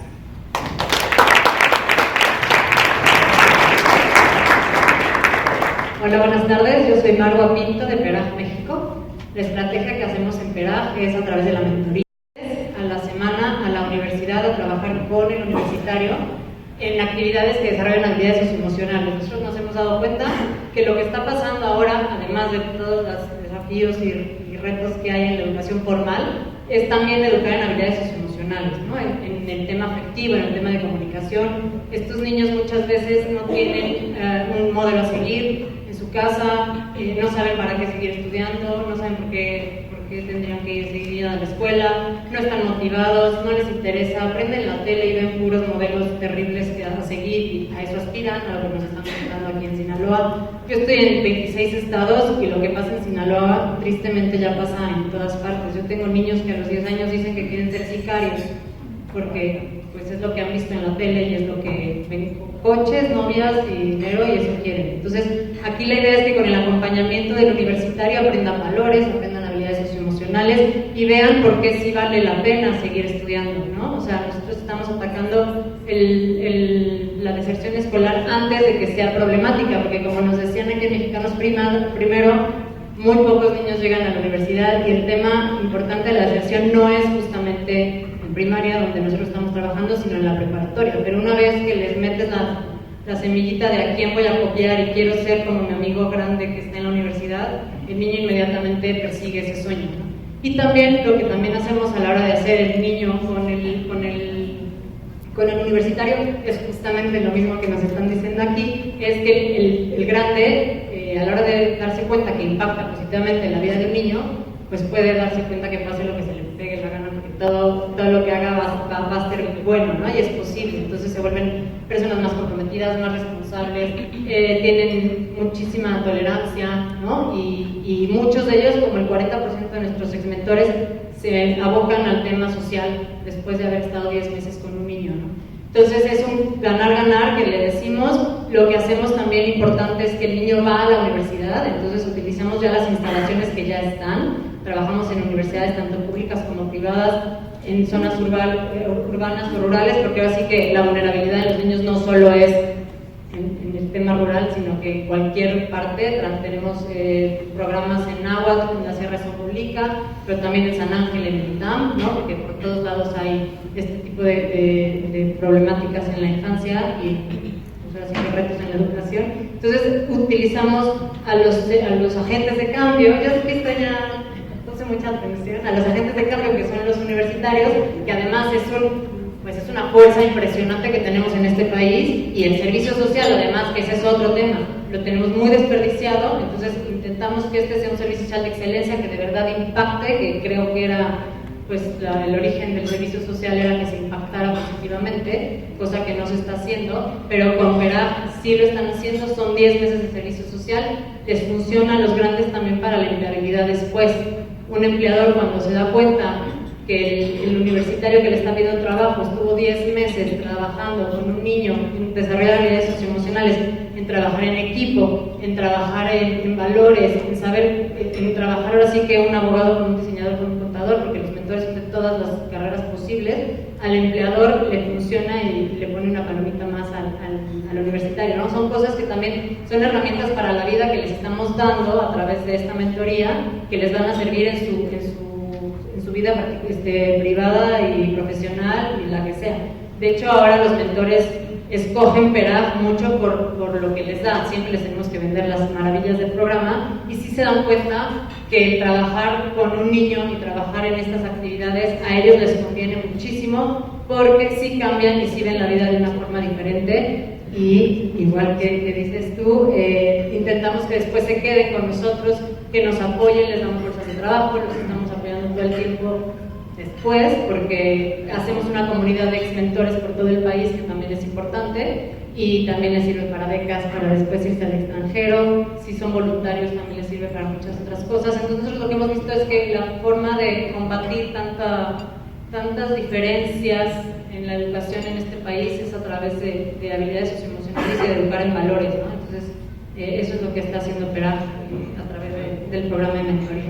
Hola, buenas tardes. Yo soy Margo Pinto de PERAJ México. La estrategia que hacemos en PERAJ es a través de la mentoría. A la semana a la universidad a trabajar con el universitario en actividades que desarrollan habilidades socioemocionales. Nosotros nos hemos dado cuenta que lo que está pasando ahora, además de todos los desafíos y retos que hay en la educación formal, es también educar en habilidades socioemocionales, ¿no? En el tema afectivo, en el tema de comunicación. Estos niños muchas veces no tienen un modelo a seguir en su casa, no saben para qué seguir estudiando, no saben por qué tendrían que seguir a la escuela, no están motivados, no les interesa, aprenden la tele y ven puros modelos terribles que a seguir y a eso aspiran, a lo que nos están contando aquí en Sinaloa. Yo estoy en 26 estados y lo que pasa en Sinaloa tristemente ya pasa en todas partes. Yo tengo niños que a los 10 años dicen que quieren ser sicarios porque pues es lo que han visto en la tele y es lo que ven: coches, novias y dinero, y eso quieren. Entonces aquí la idea es que con el acompañamiento del universitario aprendan valores, aprendan habilidades socioemocionales y vean por qué sí vale la pena seguir estudiando, ¿no? O sea, nosotros estamos atacando la deserción escolar antes de que sea problemática, porque como nos decían aquí en Mexicanos Primero, muy pocos niños llegan a la universidad y el tema importante de la deserción no es justamente en primaria, donde nosotros estamos trabajando, sino en la preparatoria. Pero una vez que les metes la semillita de a quién voy a copiar y quiero ser como mi amigo grande que está en la universidad, el niño inmediatamente persigue ese sueño, ¿no? Y también lo que también hacemos a la hora de hacer el niño con el universitario es justamente lo mismo que nos están diciendo aquí, es que el grande, a la hora de darse cuenta que impacta positivamente en la vida del niño, pues puede darse cuenta que pase lo que se le pegue la gana, porque todo lo que haga va a ser bueno, ¿no? Y es posible. Entonces se vuelven personas más comprometidas, más responsables, tienen muchísima tolerancia, ¿no? Y muchos de ellos, como el 40% de nuestros exmentores, se abocan al tema social después de haber estado 10 meses con un niño, ¿no? Entonces es un ganar-ganar que le decimos. Lo que hacemos también importante es que el niño va a la universidad, entonces utilizamos ya las instalaciones que ya están, trabajamos en universidades tanto públicas como privadas, en zonas urbanas o rurales, porque ahora sí que la vulnerabilidad de los niños no solo es en el tema rural, sino que en cualquier parte. Tenemos programas en Náhuatl, en la Sierra Pública, pero también en San Ángel, en el ITAM, ¿no? Porque por todos lados hay este tipo de problemáticas en la infancia y pues, así que retos en la educación. Entonces utilizamos a los agentes de cambio. Yo sé que esto ya puse mucha atención a los agentes de cambio, que son los universitarios, que además es una fuerza impresionante que tenemos en este país, y el servicio social, además, que ese es otro tema, lo tenemos muy desperdiciado. Entonces intentamos que este sea un servicio social de excelencia, que de verdad impacte, que creo que era pues el origen del servicio social era que se impactara positivamente, cosa que no se está haciendo, pero con PERAG sí lo están haciendo. Son 10 meses de servicio social, les funciona a los grandes también para la empleabilidad después. Un empleador, cuando se da cuenta que el universitario que le está pidiendo trabajo estuvo 10 meses trabajando con un niño en desarrollar habilidades socioemocionales, en trabajar en equipo, en trabajar en valores, en trabajar ahora sí que un abogado con un diseñador, con un contador, porque los mentores son de todas las carreras posibles, al empleador le funciona y le pone una palomita más al universitario, ¿no? Son cosas que también son herramientas para la vida que les estamos dando a través de esta mentoría, que les van a servir en su vida privada y profesional y la que sea. De hecho, ahora los mentores escogen PERAG mucho por lo que les da. Siempre les tenemos que vender las maravillas del programa, y sí se dan cuenta que el trabajar con un niño y trabajar en estas actividades a ellos les conviene muchísimo, porque sí cambian y sí ven la vida de una forma diferente. Y igual que dices tú, intentamos que después se queden con nosotros, que nos apoyen, les damos bolsas de trabajo, los estamos apoyando todo el tiempo después, porque hacemos una comunidad de exmentores por todo el país, que también es importante, y también les sirve para becas, para después irse al extranjero. Si son voluntarios también les sirve para muchas otras cosas. Entonces nosotros lo que hemos visto es que la forma de combatir tantas diferencias en la educación en este país es a través de habilidades socioemocionales y de educar en valores, ¿no? Entonces eso es lo que está haciendo PERAG a través del programa de mentoría.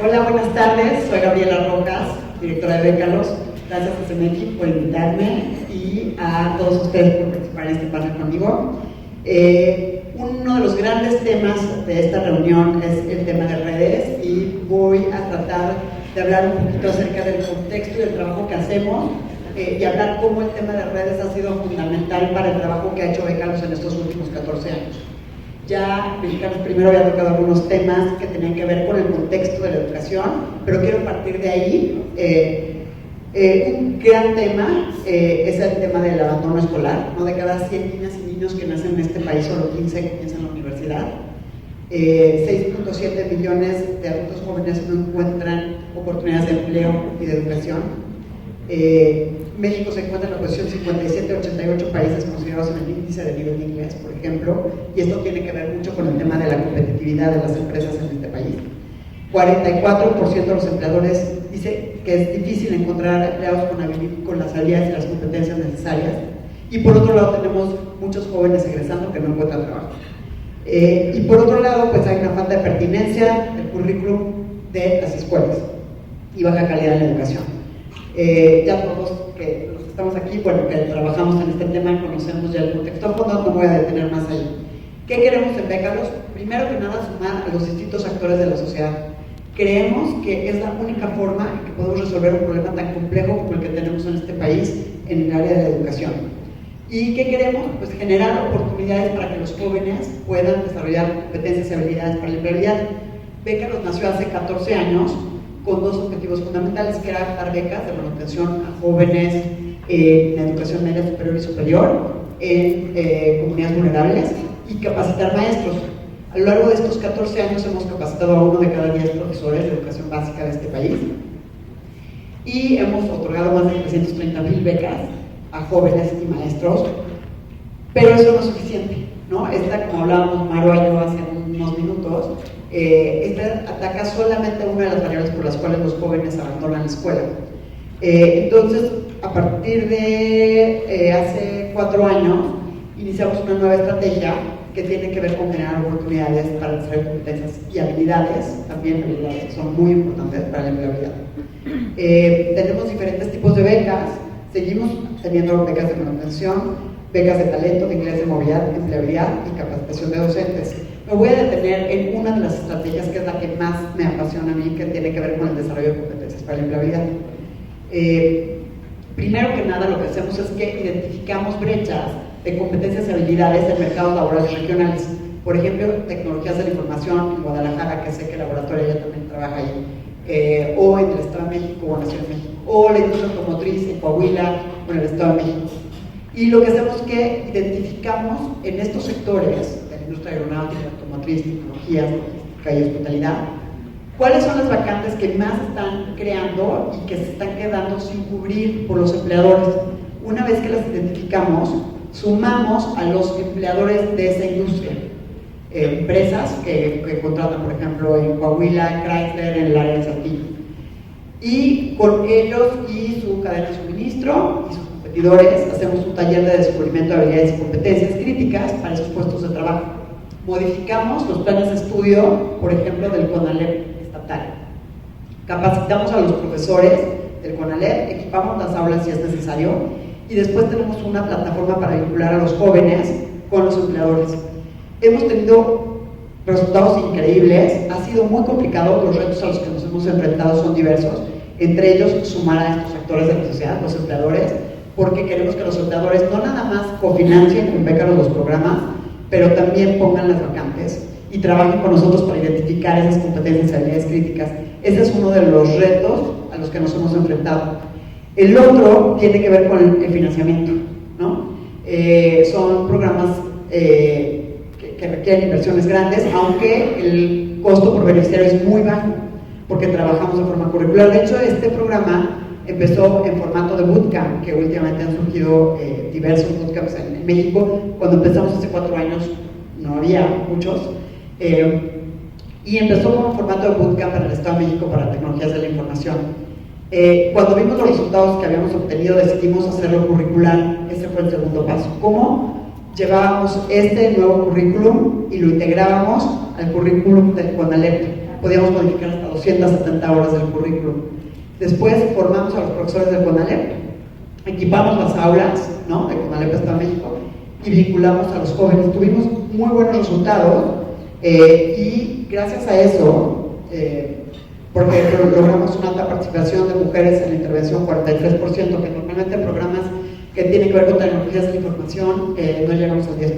Hola, buenas tardes. Soy Gabriela Rojas, directora de Bécalos. Gracias a CEMEFI por invitarme y a todos ustedes por participar en este panel conmigo. Uno de los grandes temas de esta reunión es el tema de redes, y voy a tratar de hablar un poquito acerca del contexto y del trabajo que hacemos, y hablar cómo el tema de redes ha sido fundamental para el trabajo que ha hecho Bécalos en estos últimos 14 años. Ya Mexicanos Primero había tocado algunos temas que tenían que ver con el contexto de la educación, pero quiero partir de ahí. Un gran tema es el tema del abandono escolar, ¿no? De cada 100 niñas y niños que nacen en este país, solo 15 comienzan la universidad. 6.7 millones de adultos jóvenes no encuentran oportunidades de empleo y de educación. México se encuentra en la posición 57 de 88 países considerados en el índice de nivel de inglés, por ejemplo, y esto tiene que ver mucho con el tema de la competitividad de las empresas en este país. 44% de los empleadores dice que es difícil encontrar empleados con las habilidades y las competencias necesarias, y por otro lado tenemos muchos jóvenes egresando que no encuentran trabajo. Y por otro lado, pues hay una falta de pertinencia del currículum de las escuelas y baja calidad en la educación. Ya todos los que estamos aquí, bueno, que trabajamos en este tema, conocemos ya el contexto a fondo, no voy a detener más ahí. ¿Qué queremos en Bécalos? Primero que nada, sumar a los distintos actores de la sociedad. Creemos que es la única forma en que podemos resolver un problema tan complejo como el que tenemos en este país en el área de la educación. ¿Y qué queremos? Pues generar oportunidades para que los jóvenes puedan desarrollar competencias y habilidades para la empleabilidad. Bécalos nació hace 14 años con dos objetivos fundamentales, que era dar becas de manutención a jóvenes en educación media, superior y superior en comunidades vulnerables, y capacitar maestros. A lo largo de estos 14 años hemos capacitado a 1 de cada 10 profesores de educación básica de este país y hemos otorgado más de 330,000 becas a jóvenes y maestros, pero eso no es suficiente, ¿no? Esta, como hablábamos Maro y yo hace unos minutos, esta ataca solamente una de las variables por las cuales los jóvenes abandonan la escuela. Entonces, a partir de hace 4 años, iniciamos una nueva estrategia que tiene que ver con generar oportunidades para desarrollar competencias y habilidades, también habilidades que son muy importantes para la empleabilidad. Tenemos diferentes tipos de becas, seguimos teniendo becas de manutención, becas de talento, de inglés, de movilidad, empleabilidad y capacitación de docentes. Me voy a detener en una de las estrategias que es la que más me apasiona a mí, que tiene que ver con el desarrollo de competencias para la empleabilidad. Primero que nada, lo que hacemos es que identificamos brechas de competencias y habilidades en mercados laborales regionales. Por ejemplo, tecnologías de la información en Guadalajara, que sé que el laboratorio ya también trabaja ahí, o en el Estado de México o en la Ciudad de México, o la industria automotriz en Coahuila o en el Estado de México. Y lo que hacemos es que identificamos en estos sectores de la industria aeronáutica, automotriz, tecnologías, logística y hospitalidad, cuáles son las vacantes que más están creando y que se están quedando sin cubrir por los empleadores. Una vez que las identificamos, sumamos a los empleadores de esa industria. Empresas que contratan, por ejemplo, en Coahuila, Chrysler, en el área de Saltillo. Y con ellos y su cadena de suministro y sus competidores hacemos un taller de descubrimiento de habilidades y competencias críticas para esos puestos de trabajo. Modificamos los planes de estudio, por ejemplo, del CONALEP estatal. Capacitamos a los profesores del CONALEP, equipamos las aulas si es necesario, y después tenemos una plataforma para vincular a los jóvenes con los empleadores. Hemos tenido resultados increíbles, ha sido muy complicado, los retos a los que nos hemos enfrentado son diversos, entre ellos sumar a estos actores de la sociedad, los empleadores, porque queremos que los empleadores no nada más cofinancien con becas los programas, pero también pongan las vacantes y trabajen con nosotros para identificar esas competencias y habilidades críticas. Ese es uno de los retos a los que nos hemos enfrentado. El otro tiene que ver con el financiamiento, ¿no? Son programas que requieren inversiones grandes, aunque el costo por beneficiario es muy bajo, porque trabajamos de forma curricular. De hecho, este programa empezó en formato de bootcamp, que últimamente han surgido diversos bootcamps en México. Cuando empezamos hace 4 años no había muchos, y empezó como formato de bootcamp para el Estado de México para tecnologías de la información. Cuando vimos los resultados que habíamos obtenido, decidimos hacerlo curricular. Ese fue el segundo paso. ¿Cómo? Llevábamos este nuevo currículum y lo integrábamos al currículum del CONALEP. Podíamos modificar hasta 270 horas del currículum. Después formamos a los profesores del CONALEP, equipamos las aulas, ¿no?, del CONALEP Estado de México, y vinculamos a los jóvenes. Tuvimos muy buenos resultados y gracias a eso, porque logramos una alta participación de mujeres en la intervención, 43%, que normalmente en programas que tienen que ver con tecnologías de la información no llegamos al 10%.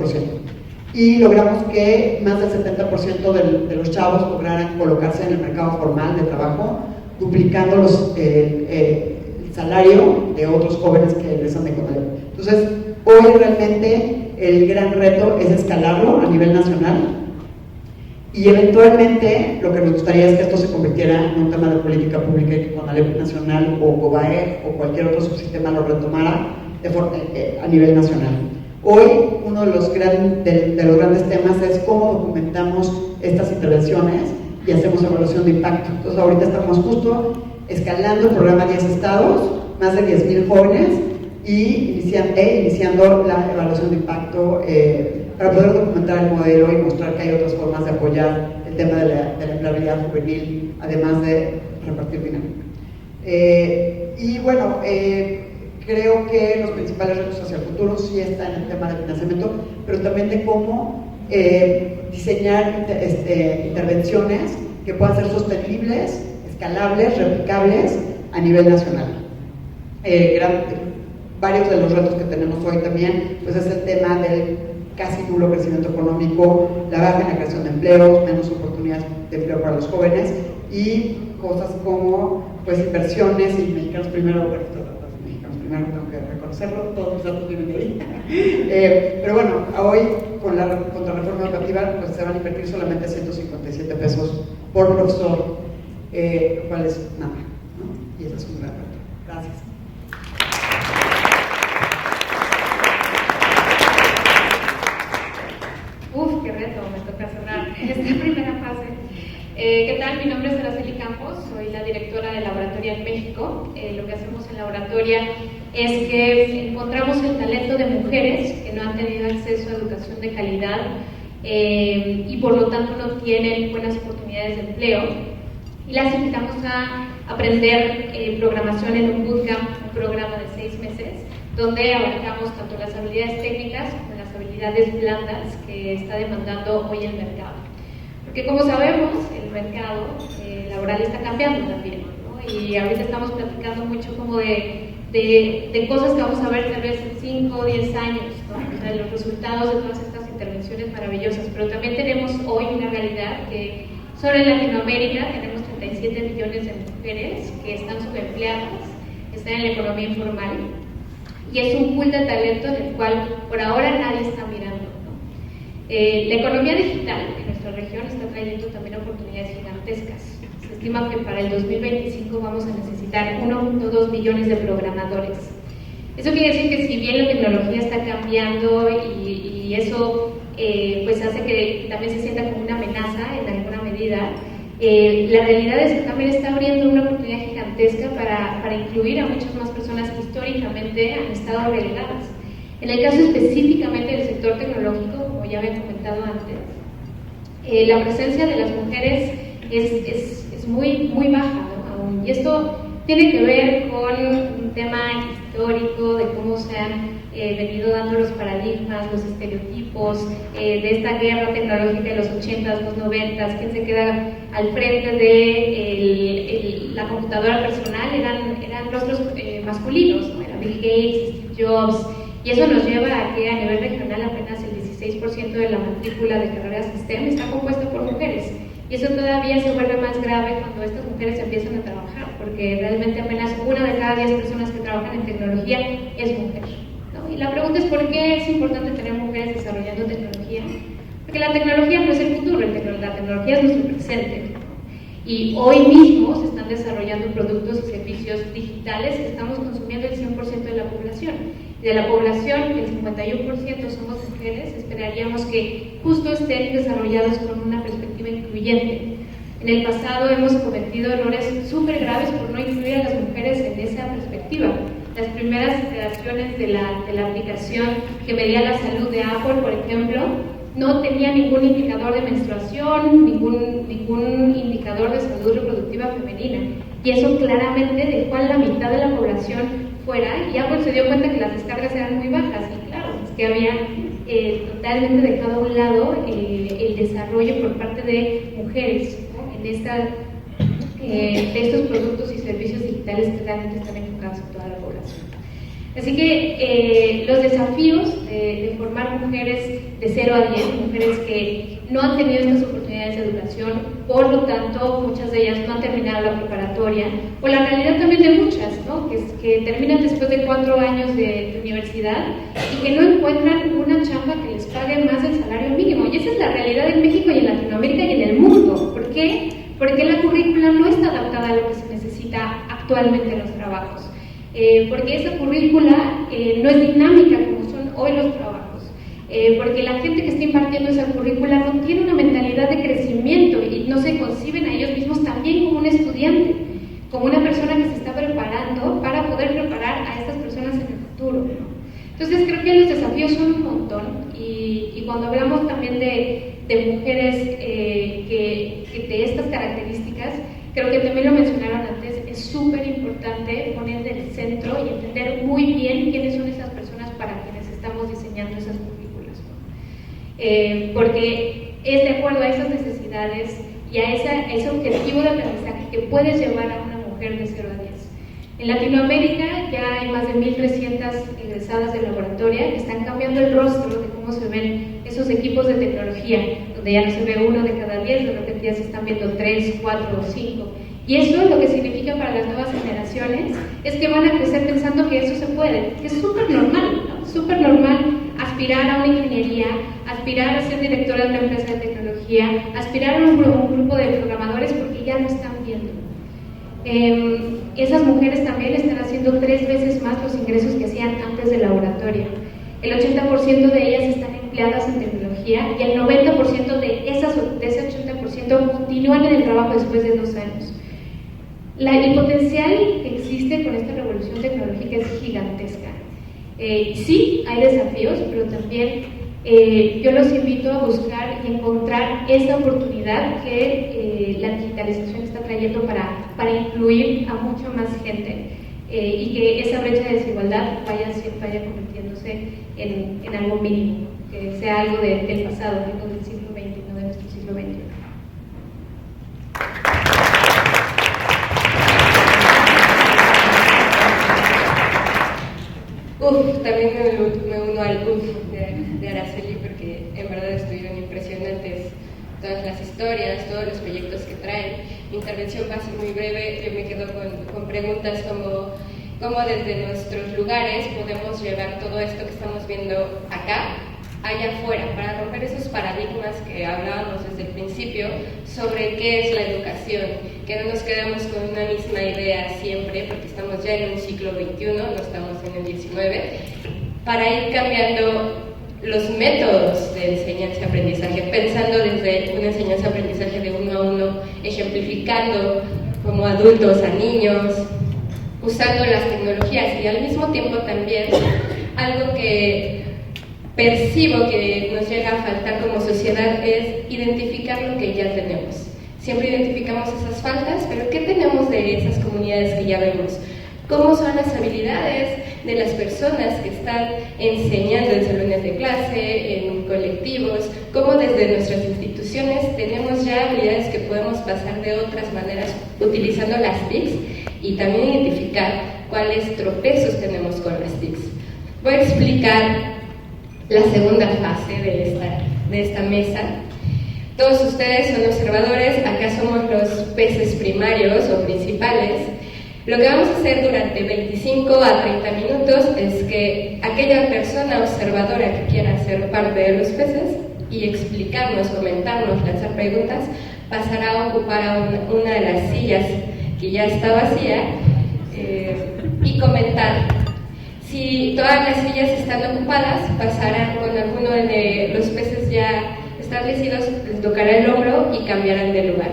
Y logramos que más del 70% de los chavos lograran colocarse en el mercado formal de trabajo, duplicando el salario de otros jóvenes que egresan de CONALEP. Entonces, hoy realmente el gran reto es escalarlo a nivel nacional, y eventualmente lo que nos gustaría es que esto se convirtiera en un tema de política pública y que CONALEP nacional o COBAE o cualquier otro subsistema lo retomara a nivel nacional. Hoy uno de los grandes temas es cómo documentamos estas intervenciones y hacemos evaluación de impacto. Entonces ahorita estamos justo escalando el programa a 10 estados, más de 10,000 jóvenes, y iniciando la evaluación de impacto para poder documentar el modelo y mostrar que hay otras formas de apoyar el tema de la empleabilidad juvenil, además de repartir dinero. Y bueno, creo que los principales retos hacia el futuro sí están en el tema del financiamiento, pero también de cómo diseñar intervenciones que puedan ser sostenibles, escalables, replicables a nivel nacional. Varios de los retos que tenemos hoy también pues es el tema del casi nulo crecimiento económico, la baja en la creación de empleos, menos oportunidades de empleo para los jóvenes y cosas como pues inversiones y mexicanos primero, tengo que reconocer reconocerlo, todos los datos vienen de ahí. Pero bueno, hoy con la contrarreforma educativa pues se van a invertir solamente 157 pesos por profesor, lo cual es nada, ¿no? Y ese es un gran reto. Gracias. Uf, qué reto, me toca cerrar esta primera fase. ¿Qué tal? Mi nombre es Araceli Campos, soy la directora de Laboratoria en México. Lo que hacemos en Laboratoria es que encontramos el talento de mujeres que no han tenido acceso a educación de calidad y por lo tanto no tienen buenas oportunidades de empleo, y las invitamos a aprender programación en un bootcamp, un programa de 6 meses, donde abarcamos tanto las habilidades técnicas como las habilidades blandas que está demandando hoy el mercado. Porque como sabemos, el mercado laboral está cambiando también, ¿no? Y ahorita estamos platicando mucho como de cosas que vamos a ver tal vez en 5 o 10 años, ¿no? O sea, los resultados de todas estas intervenciones maravillosas, pero también tenemos hoy una realidad que solo en Latinoamérica tenemos 37 millones de mujeres que están subempleadas, están en la economía informal, y es un pool de talento en el cual por ahora nadie está mirando, ¿no? La economía digital en nuestra región está trayendo también oportunidades gigantescas. Se estima que para el 2025 vamos a necesitar 1.2 millones de programadores. Eso quiere decir que si bien la tecnología está cambiando y eso pues hace que también se sienta como una amenaza en alguna medida, la realidad es que también está abriendo una oportunidad gigantesca para incluir a muchas más personas que históricamente han estado relegadas. En el caso específicamente del sector tecnológico, como ya había comentado antes, la presencia de las mujeres es muy baja, ¿no? Aún. Y esto tiene que ver con un tema histórico de cómo se han venido dando los paradigmas, los estereotipos de esta guerra tecnológica de los 80s, los 90s. Quien se queda al frente de la computadora personal eran rostros masculinos, ¿no? Era Bill Gates, Steve Jobs, y eso nos lleva a que a nivel regional apenas el 16% de la matrícula de carreras STEM está compuesta por mujeres. Y eso todavía se vuelve más grave cuando estas mujeres empiezan a trabajar, porque realmente apenas 1 de cada 10 personas que trabajan en tecnología es mujer, ¿no? Y la pregunta es ¿por qué es importante tener mujeres desarrollando tecnología? Porque la tecnología no es el futuro, la tecnología es nuestro presente, ¿no? Y hoy mismo se están desarrollando productos y servicios digitales que estamos consumiendo el 100% de la población. Y de la población, el 51% somos mujeres, esperaríamos que justo estén desarrollados con una perspectiva incluyente. En el pasado hemos cometido errores súper graves por no incluir a las mujeres en esa perspectiva. Las primeras iteraciones de la aplicación que medía la salud de Apple, por ejemplo, no tenía ningún indicador de menstruación, ningún indicador de salud reproductiva femenina. Y eso claramente dejó a la mitad de la población fuera, y Apple se dio cuenta que las descargas eran muy bajas, y claro, es que habían totalmente dejado a un lado el desarrollo por parte de mujeres, ¿no? En de estos productos y servicios digitales que realmente están enfocados en toda la población. Así que los desafíos de formar mujeres de 0 a 10, mujeres que no han tenido estas oportunidades de educación, por lo tanto muchas de ellas no han terminado la preparatoria, o la realidad también de muchas, ¿no? que terminan después de 4 años de universidad y que no encuentran una chamba que les pague más del salario mínimo. Y esa es la realidad en México y en Latinoamérica y en el mundo. ¿Por qué? Porque la currícula no está adaptada a lo que se necesita actualmente en los trabajos. Porque esa currícula no es dinámica como son hoy los trabajos, porque la gente que está impartiendo esa currícula no tiene una mentalidad de crecimiento y no se conciben a ellos mismos también como un estudiante, como una persona que se está preparando para poder preparar a estas personas en el futuro, ¿no? Entonces creo que los desafíos son un montón y cuando hablamos también de mujeres de estas características, creo que también lo mencionaron antes, es súper importante poner en el centro y entender muy bien quiénes son esas personas para quienes estamos diseñando esas currículas, ¿no? Porque es de acuerdo a esas necesidades y a ese objetivo de aprendizaje que puedes llevar a una mujer de 0 a 10. En Latinoamérica ya hay más de 1.300 egresadas de laboratoria que están cambiando el rostro de cómo se ven esos equipos de tecnología, donde ya no se ve 1 de cada 10, de repente ya se están viendo 3, 4 o 5. Y eso lo que significa para las nuevas generaciones es que van a crecer pensando que eso se puede, que es súper normal, ¿no? Súper normal aspirar a una ingeniería, aspirar a ser directora de una empresa de tecnología, aspirar a un grupo de programadores porque ya lo están viendo. Esas mujeres también están haciendo 3 veces más los ingresos que hacían antes de la oratoria. El 80% de ellas están empleadas en tecnología y el 90% de ese 80% continúan en el trabajo después de 2 años. El potencial que existe con esta revolución tecnológica es gigantesca. Sí, hay desafíos, pero también yo los invito a buscar y encontrar esa oportunidad que la digitalización está trayendo para incluir a mucha más gente y que esa brecha de desigualdad vaya convirtiéndose en algo mínimo, que sea algo del pasado, algo del siglo XX, no de nuestro siglo XXI. También me uno al de Araceli, porque en verdad estuvieron impresionantes todas las historias, todos los proyectos que traen. Mi intervención va a ser muy breve, yo me quedo con preguntas como cómo desde nuestros lugares podemos llevar todo esto que estamos viendo acá, allá afuera, para romper esos paradigmas que hablábamos desde el principio sobre qué es la educación, que no nos quedamos con una misma idea siempre, porque estamos ya en un siglo XXI, no estamos en el XIX, para ir cambiando los métodos de enseñanza-aprendizaje, pensando desde una enseñanza-aprendizaje de 1 a 1, ejemplificando como adultos a niños, usando las tecnologías y al mismo tiempo también algo que percibo que nos llega a faltar como sociedad es identificar lo que ya tenemos. Siempre identificamos esas faltas, pero ¿qué tenemos de esas comunidades que ya vemos? ¿Cómo son las habilidades de las personas que están enseñando en salones de clase, en colectivos? ¿Cómo desde nuestras instituciones tenemos ya habilidades que podemos pasar de otras maneras utilizando las TICs? Y también identificar cuáles tropezos tenemos con las TICs. Voy a explicar la segunda fase de esta mesa. Todos ustedes son observadores, acá somos los peces primarios o principales. Lo que vamos a hacer durante 25 a 30 minutos es que aquella persona observadora que quiera ser parte de los peces y explicarnos, comentarnos, lanzar preguntas, pasará a ocupar una de las sillas que ya está vacía y comentar. Si todas las sillas están ocupadas, pasarán con alguno de los peces ya establecidos, les tocará el hombro y cambiarán de lugar.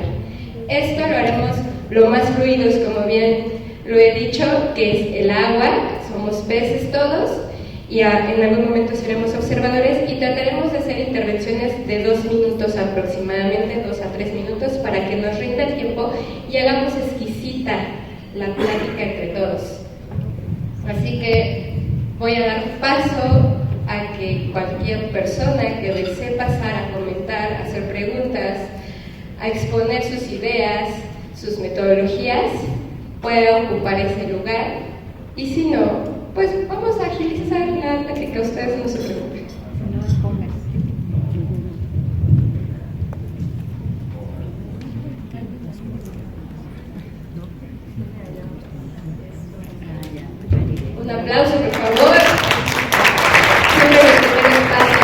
Esto lo haremos lo más fluidos, como bien lo he dicho, que es el agua, somos peces todos, y en algún momento seremos observadores y trataremos de hacer intervenciones de 2 minutos aproximadamente, 2 a 3 minutos, para que nos rinda el tiempo y hagamos exquisita la plática entre todos. Así que voy a dar paso a que cualquier persona que desee pasar a comentar, a hacer preguntas, a exponer sus ideas, sus metodologías, pueda ocupar ese lugar, y si no, pues vamos a agilizar la plática, ustedes no se preocupen. Un aplauso, por favor. Siempre los primeros pasos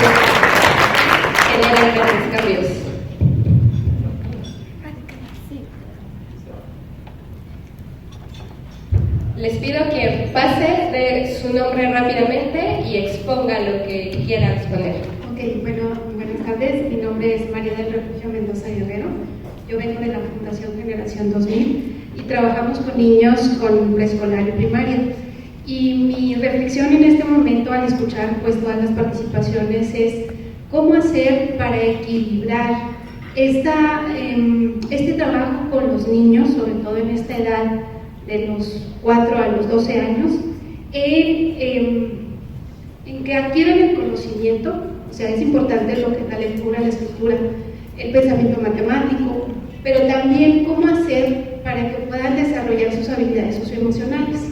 generan grandes cambios. Les pido que pase de su nombre rápidamente y exponga lo que quiera exponer. Ok, bueno, buenas tardes. Mi nombre es María del Refugio Mendoza Guerrero. Yo vengo de la Fundación Generación 2000 y trabajamos con niños con preescolar y primaria. Y mi reflexión en este momento al escuchar pues todas las participaciones es cómo hacer para equilibrar este trabajo con los niños, sobre todo en esta edad de los 4 a los 12 años, en que adquieran el conocimiento. O sea, es importante lo que es la lectura, la escritura, el pensamiento matemático, pero también cómo hacer para que puedan desarrollar sus habilidades socioemocionales.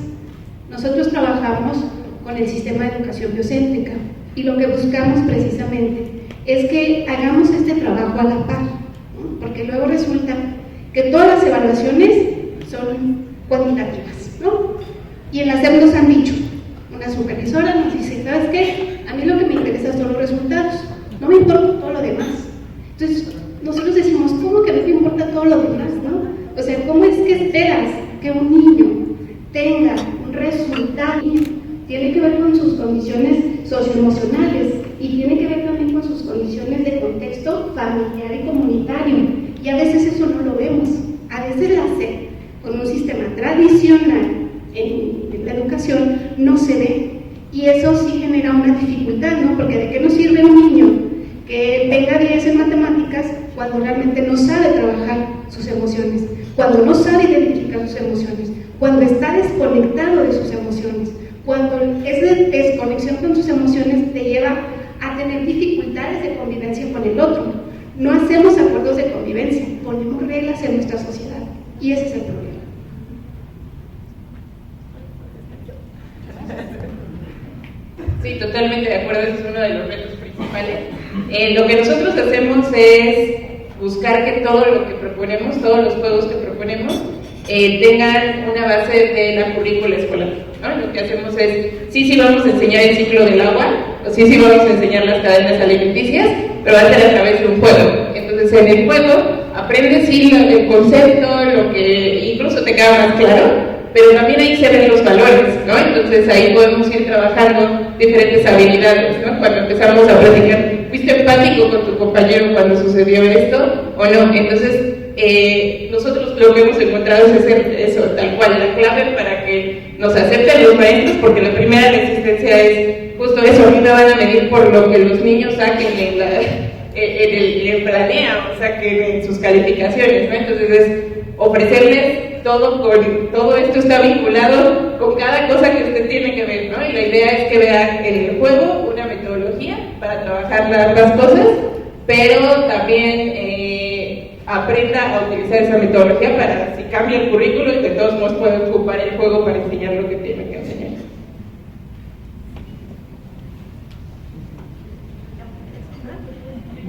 Nosotros trabajamos con el sistema de educación biocéntrica y lo que buscamos precisamente es que hagamos este trabajo a la par, ¿no? Porque luego resulta que todas las evaluaciones son cuantitativas, ¿no? Y en la SEP nos han dicho, una supervisora nos dice, ¿sabes qué? A mí lo que me interesa son los resultados, no me importa todo lo demás. Entonces, nosotros decimos, ¿cómo que no te importa todo lo demás, no? O sea, ¿cómo es que esperas que un niño tenga un resultado? Tiene que ver con sus condiciones socioemocionales y tiene que ver también con sus condiciones de contexto familiar y comunitario. Y a veces eso no lo vemos. A veces la SEP, con un sistema tradicional en la educación, no se ve. Y eso sí genera una dificultad, ¿no? Porque ¿de qué nos sirve un niño que tenga 10 en matemáticas cuando realmente no sabe trabajar sus emociones, cuando no sabe identificar sus emociones, cuando está desconectado de sus emociones, cuando esa desconexión con sus emociones te lleva a tener dificultades de convivencia con el otro? No hacemos acuerdos de convivencia, ponemos reglas en nuestra sociedad y ese es el problema. Sí, totalmente de acuerdo, ese es uno de los retos principales. Lo que nosotros hacemos es buscar que todo lo que proponemos, todos los juegos que proponemos, tengan una base de la currícula escolar, ¿no? Lo que hacemos es, sí vamos a enseñar el ciclo del agua, o sí vamos a enseñar las cadenas alimenticias, pero va a ser a través de un juego. Entonces, en el juego aprendes el concepto, lo que incluso te queda más claro, pero también ahí se ven los valores, ¿no? Entonces ahí podemos ir trabajando diferentes habilidades, ¿no? Cuando empezamos a platicar, ¿fuiste empático con tu compañero cuando sucedió esto o no? Entonces, nosotros lo que hemos encontrado es hacer eso, tal cual, la clave para que nos acepten los maestros, porque la primera resistencia es justo eso, a mí me van a medir por lo que los niños saquen en el planea, o saquen en sus calificaciones, ¿no? Entonces es ofrecerles todo esto está vinculado con cada cosa que usted tiene que ver, ¿no? Y la idea es que vean en el juego una metodología para trabajar las cosas, pero también aprenda a utilizar esa metodología para, si cambia el currículo, y de todos modos puede ocupar el juego para enseñar lo que tiene que enseñar.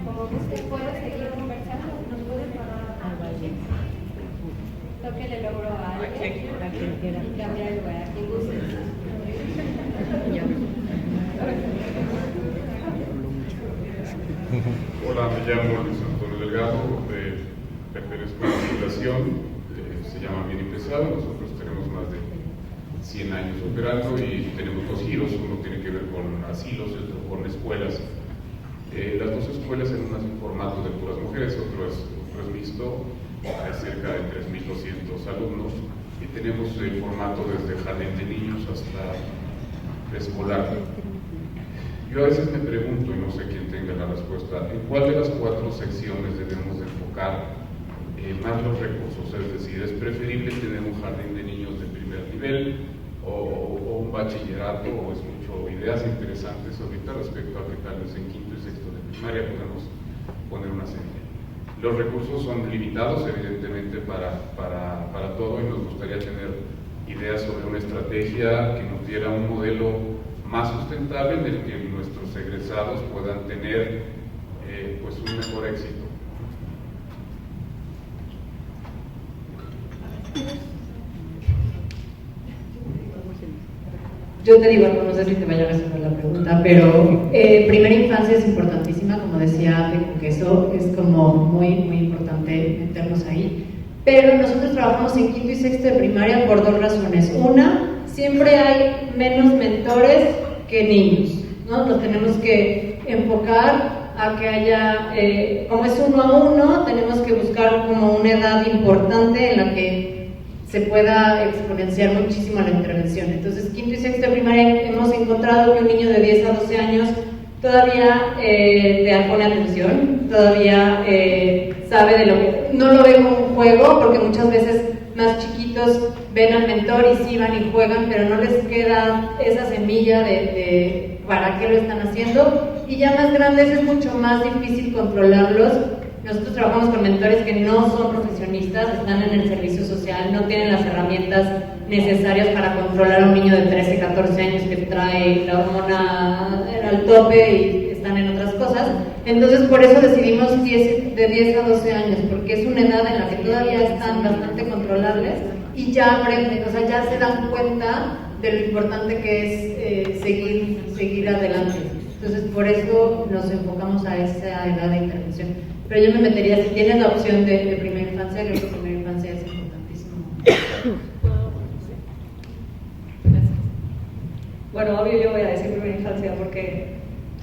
Como que usted puede seguir conversando, nos puede parar toque le logro a alguien y cambiar el lugar, a quien guste. Hola, me llamo Luis Antonio Delgado, pertenezco a una fundación, se llama Bien y Pesado. Nosotros tenemos más de 100 años operando y tenemos dos giros, uno tiene que ver con asilos y otro con escuelas. Las dos escuelas en un formato de puras mujeres, otro es mixto, hay cerca de 3.200 alumnos y tenemos el formato desde jardín de niños hasta preescolar. Yo a veces me pregunto, y no sé quién tenga la respuesta, ¿en cuál de las 4 secciones debemos de enfocar más los recursos? Es decir, ¿es preferible tener un jardín de niños de primer nivel o un bachillerato? O escucho ideas interesantes ahorita respecto a que tal vez en quinto y sexto de primaria podemos poner una serie. Los recursos son limitados, evidentemente, para todo, y nos gustaría tener ideas sobre una estrategia que nos diera un modelo más sustentable en el que nuestros egresados puedan tener pues un mejor éxito. Yo te digo, no sé si te vaya a resolver la pregunta, pero primera infancia es importantísima, como decía Peco, que eso es como muy importante meternos ahí. Pero nosotros trabajamos en quinto y sexto de primaria por 2 razones. Una, siempre hay menos mentores que niños, ¿no? Nos tenemos que enfocar a que haya, como es 1 a 1, tenemos que buscar como una edad importante en la que se pueda exponenciar muchísimo la intervención. Entonces, quinto y sexto de primaria hemos encontrado que un niño de 10 a 12 años todavía te pone atención, todavía sabe de lo que... No lo ve como un juego, porque muchas veces más chiquitos ven al mentor y sí van y juegan, pero no les queda esa semilla de para qué lo están haciendo, y ya más grandes es mucho más difícil controlarlos. Nosotros trabajamos con mentores que no son profesionistas, están en el servicio social, no tienen las herramientas necesarias para controlar a un niño de 13, 14 años que trae la hormona al tope y están en otras cosas. Entonces, por eso decidimos de 10 a 12 años, porque es una edad en la que todavía están bastante controlados controlables y ya aprenden, o sea, ya se dan cuenta de lo importante que es seguir adelante. Entonces, por eso nos enfocamos a esa edad de intervención. Pero yo me metería, si tienes la opción de primera infancia, creo que primera infancia es importantísimo. Bueno, obvio yo voy a decir primera infancia porque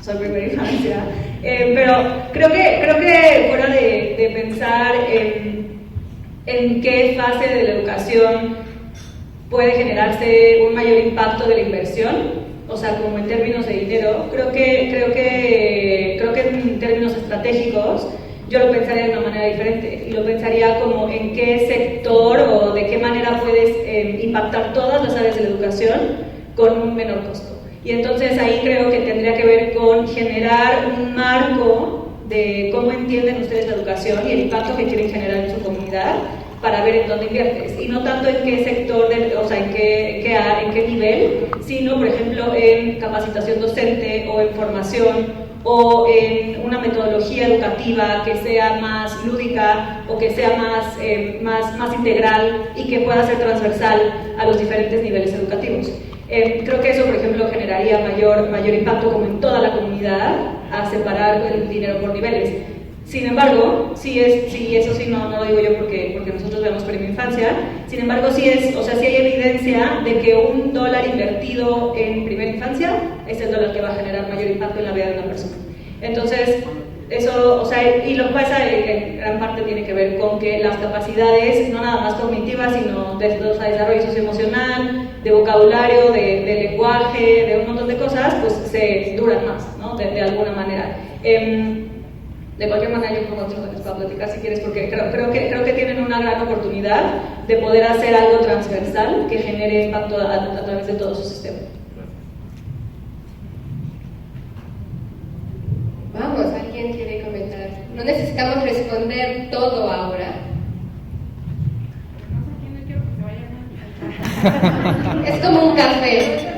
soy primera infancia, pero creo que fuera de pensar en qué fase de la educación puede generarse un mayor impacto de la inversión, o sea, como en términos de dinero, creo que en términos estratégicos yo lo pensaría de una manera diferente y lo pensaría como en qué sector o de qué manera puedes impactar todas las áreas de la educación con un menor costo. Y entonces ahí creo que tendría que ver con generar un marco de cómo entienden ustedes la educación y el impacto que quieren generar en su comunidad para ver en dónde inviertes. Y no tanto en qué sector, o sea, en qué nivel, sino, por ejemplo, en capacitación docente o en formación o en una metodología educativa que sea más lúdica o que sea más integral y que pueda ser transversal a los diferentes niveles educativos. Creo que eso, por ejemplo, generaría mayor impacto como en toda la comunidad a separar el dinero por niveles. Sin embargo, eso sí no lo digo yo porque nosotros vemos primera infancia, sin embargo sí hay evidencia de que $1 invertido en primera infancia es el dólar que va a generar mayor impacto en la vida de una persona. Entonces, eso, o sea, y lo que pasa en gran parte tiene que ver con que las capacidades, no nada más cognitivas, sino de desarrollo socioemocional, de vocabulario, de lenguaje, de un montón de cosas, pues se duran más, ¿no? De alguna manera. De cualquier manera yo pongo otros datos para platicar si quieres, porque creo que tienen una gran oportunidad de poder hacer algo transversal que genere impacto a través de todo su sistema. Vamos, ¿alguien quiere comentar? No necesitamos responder todo ahora. Es como un café.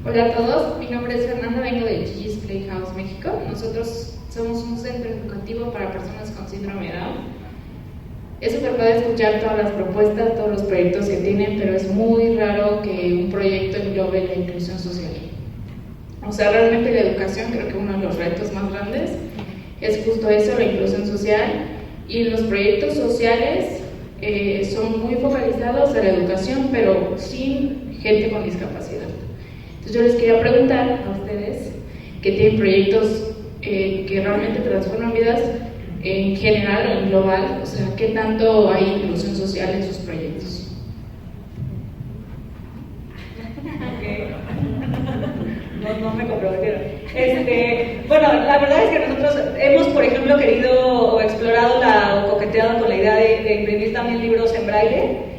Hola a todos, mi nombre es Fernanda, vengo de Gigi's Playhouse, México. Nosotros somos un centro educativo para personas con síndrome de Down. Es súper padre escuchar todas las propuestas, todos los proyectos que tienen, pero es muy raro que un proyecto englobe la inclusión social. O sea, realmente la educación, creo que uno de los retos más grandes es justo eso, la inclusión social, y los proyectos sociales son muy focalizados a la educación, pero sin gente con discapacidad. Entonces yo les quería preguntar a ustedes que tienen proyectos que realmente transforman vidas en general o en global, o sea, ¿qué tanto hay inclusión social en sus proyectos? No me comprometieron. Bueno, la verdad es que nosotros hemos, por ejemplo, querido o explorado o coqueteado con la idea de imprimir también libros en braille.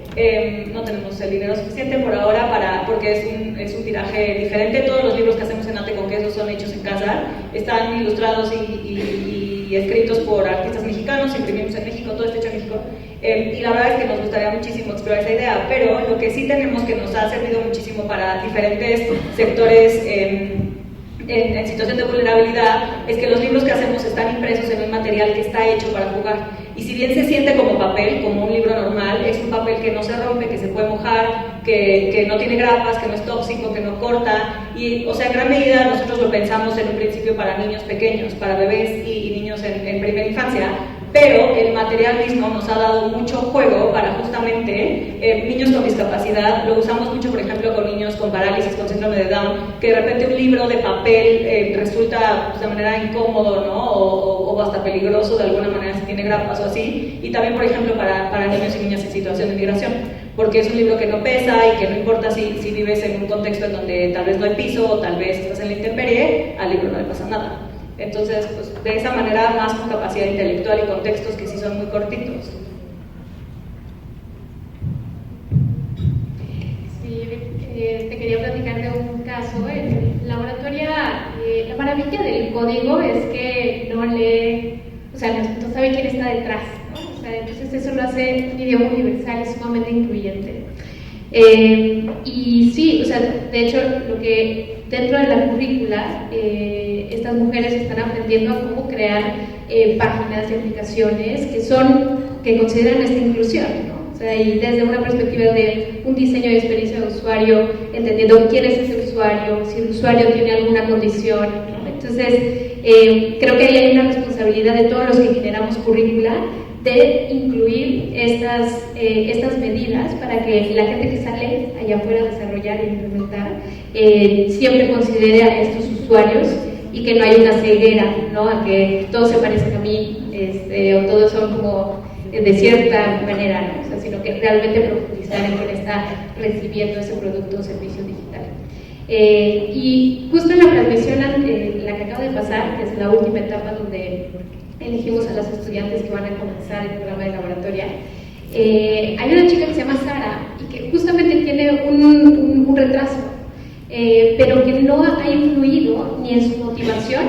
No tenemos el dinero suficiente por ahora porque es un tiraje diferente. Todos los libros que hacemos en Ate con Queso son hechos en casa, están ilustrados y escritos por artistas mexicanos, imprimimos en México, todo está hecho en México. Y la verdad es que nos gustaría muchísimo explorar esa idea, pero lo que sí tenemos que nos ha servido muchísimo para diferentes sectores en situación de vulnerabilidad es que los libros que hacemos están impresos en un material que está hecho para jugar. Y si bien se siente como papel, como un libro normal, es un papel que no se rompe, que se puede mojar, que no tiene grapas, que no es tóxico, que no corta. Y, o sea, en gran medida nosotros lo pensamos en un principio para niños pequeños, para bebés y niños en primera infancia, pero el material mismo nos ha dado mucho juego para justamente niños con discapacidad. Lo usamos mucho, por ejemplo, con niños con parálisis, con síndrome de Down, que de repente un libro de papel resulta pues, de manera incómodo, ¿no? O hasta peligroso de alguna manera si tiene grapas o así. Y también, por ejemplo, para niños y niñas en situación de migración, porque es un libro que no pesa y que no importa si vives en un contexto en donde tal vez no hay piso o tal vez estás en la intemperie, al libro no le pasa nada. Entonces, pues, de esa manera, más con capacidad intelectual y contextos que sí son muy cortitos. Sí, te quería platicar de un caso. En laboratoria, la maravilla del código es que no lee, o sea, no sabe quién está detrás, ¿no? O sea, entonces eso lo hace un idioma universal, es sumamente incluyente. Y sí, o sea, de hecho, lo que dentro de la currícula estas mujeres están aprendiendo a cómo crear páginas y aplicaciones que consideran esta inclusión, ¿no? O sea, y desde una perspectiva de un diseño de experiencia de usuario, entendiendo quién es ese usuario, si el usuario tiene alguna condición, ¿no? Entonces, creo que ahí hay una responsabilidad de todos los que generamos currícula de incluir estas medidas para que la gente que sale allá afuera a desarrollar e implementar siempre considere a estos usuarios y que no haya una ceguera, ¿no? A que todos se parecen a mí o todos son como de cierta manera, ¿no? O sea, sino que realmente profundizar en quién está recibiendo ese producto o servicio digital. Y justo en la transmisión, la que acabo de pasar, que es la última etapa donde elegimos a las estudiantes que van a comenzar el programa de laboratoria, hay una chica que se llama Sara y que justamente tiene un retraso, pero que no ha influido ni en su motivación,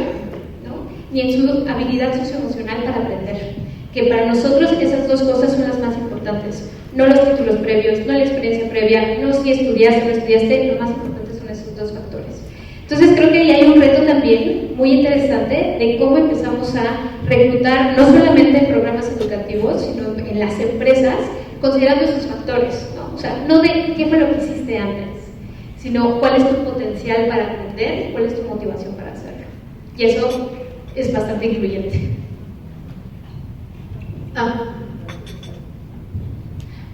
¿no? Ni en su habilidad socioemocional para aprender. Que para nosotros esas dos cosas son las más importantes, no los títulos previos, no la experiencia previa, no si estudiaste o no estudiaste, lo más importante son esos dos factores. Entonces creo que ahí hay un reto también muy interesante de cómo empezamos a reclutar no solamente en programas educativos, sino en las empresas, considerando esos factores, ¿no? O sea, no de qué fue lo que hiciste antes, sino cuál es tu potencial para aprender, cuál es tu motivación para hacerlo. Y eso es bastante incluyente.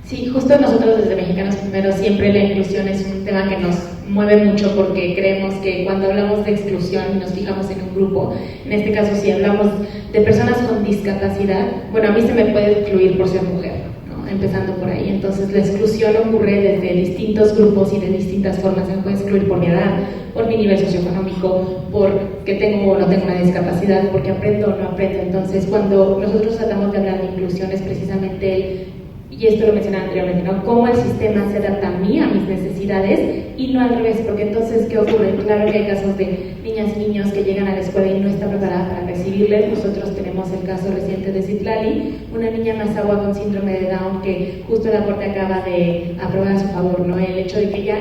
Sí, justo nosotros desde Mexicanos Primero siempre la inclusión es un tema que nos mueve mucho porque creemos que cuando hablamos de exclusión y nos fijamos en un grupo, en este caso si hablamos de personas con discapacidad, bueno, a mí se me puede excluir por ser mujer, ¿no? Empezando por ahí. Entonces la exclusión ocurre desde distintos grupos y de distintas formas. Se me puede excluir por mi edad, por mi nivel socioeconómico, porque tengo o no tengo una discapacidad, porque aprendo o no aprendo. Entonces cuando nosotros tratamos de hablar de inclusión es precisamente y esto lo mencionaba anteriormente, ¿no? Cómo el sistema se adapta a mí, a mis necesidades, y no al revés, porque entonces, ¿qué ocurre? Claro que hay casos de niñas y niños que llegan a la escuela y no están preparadas para recibirles. Nosotros tenemos el caso reciente de Citlali, una niña mazahua con síndrome de Down que justo la Corte acaba de aprobar a su favor, ¿no? El hecho de que ella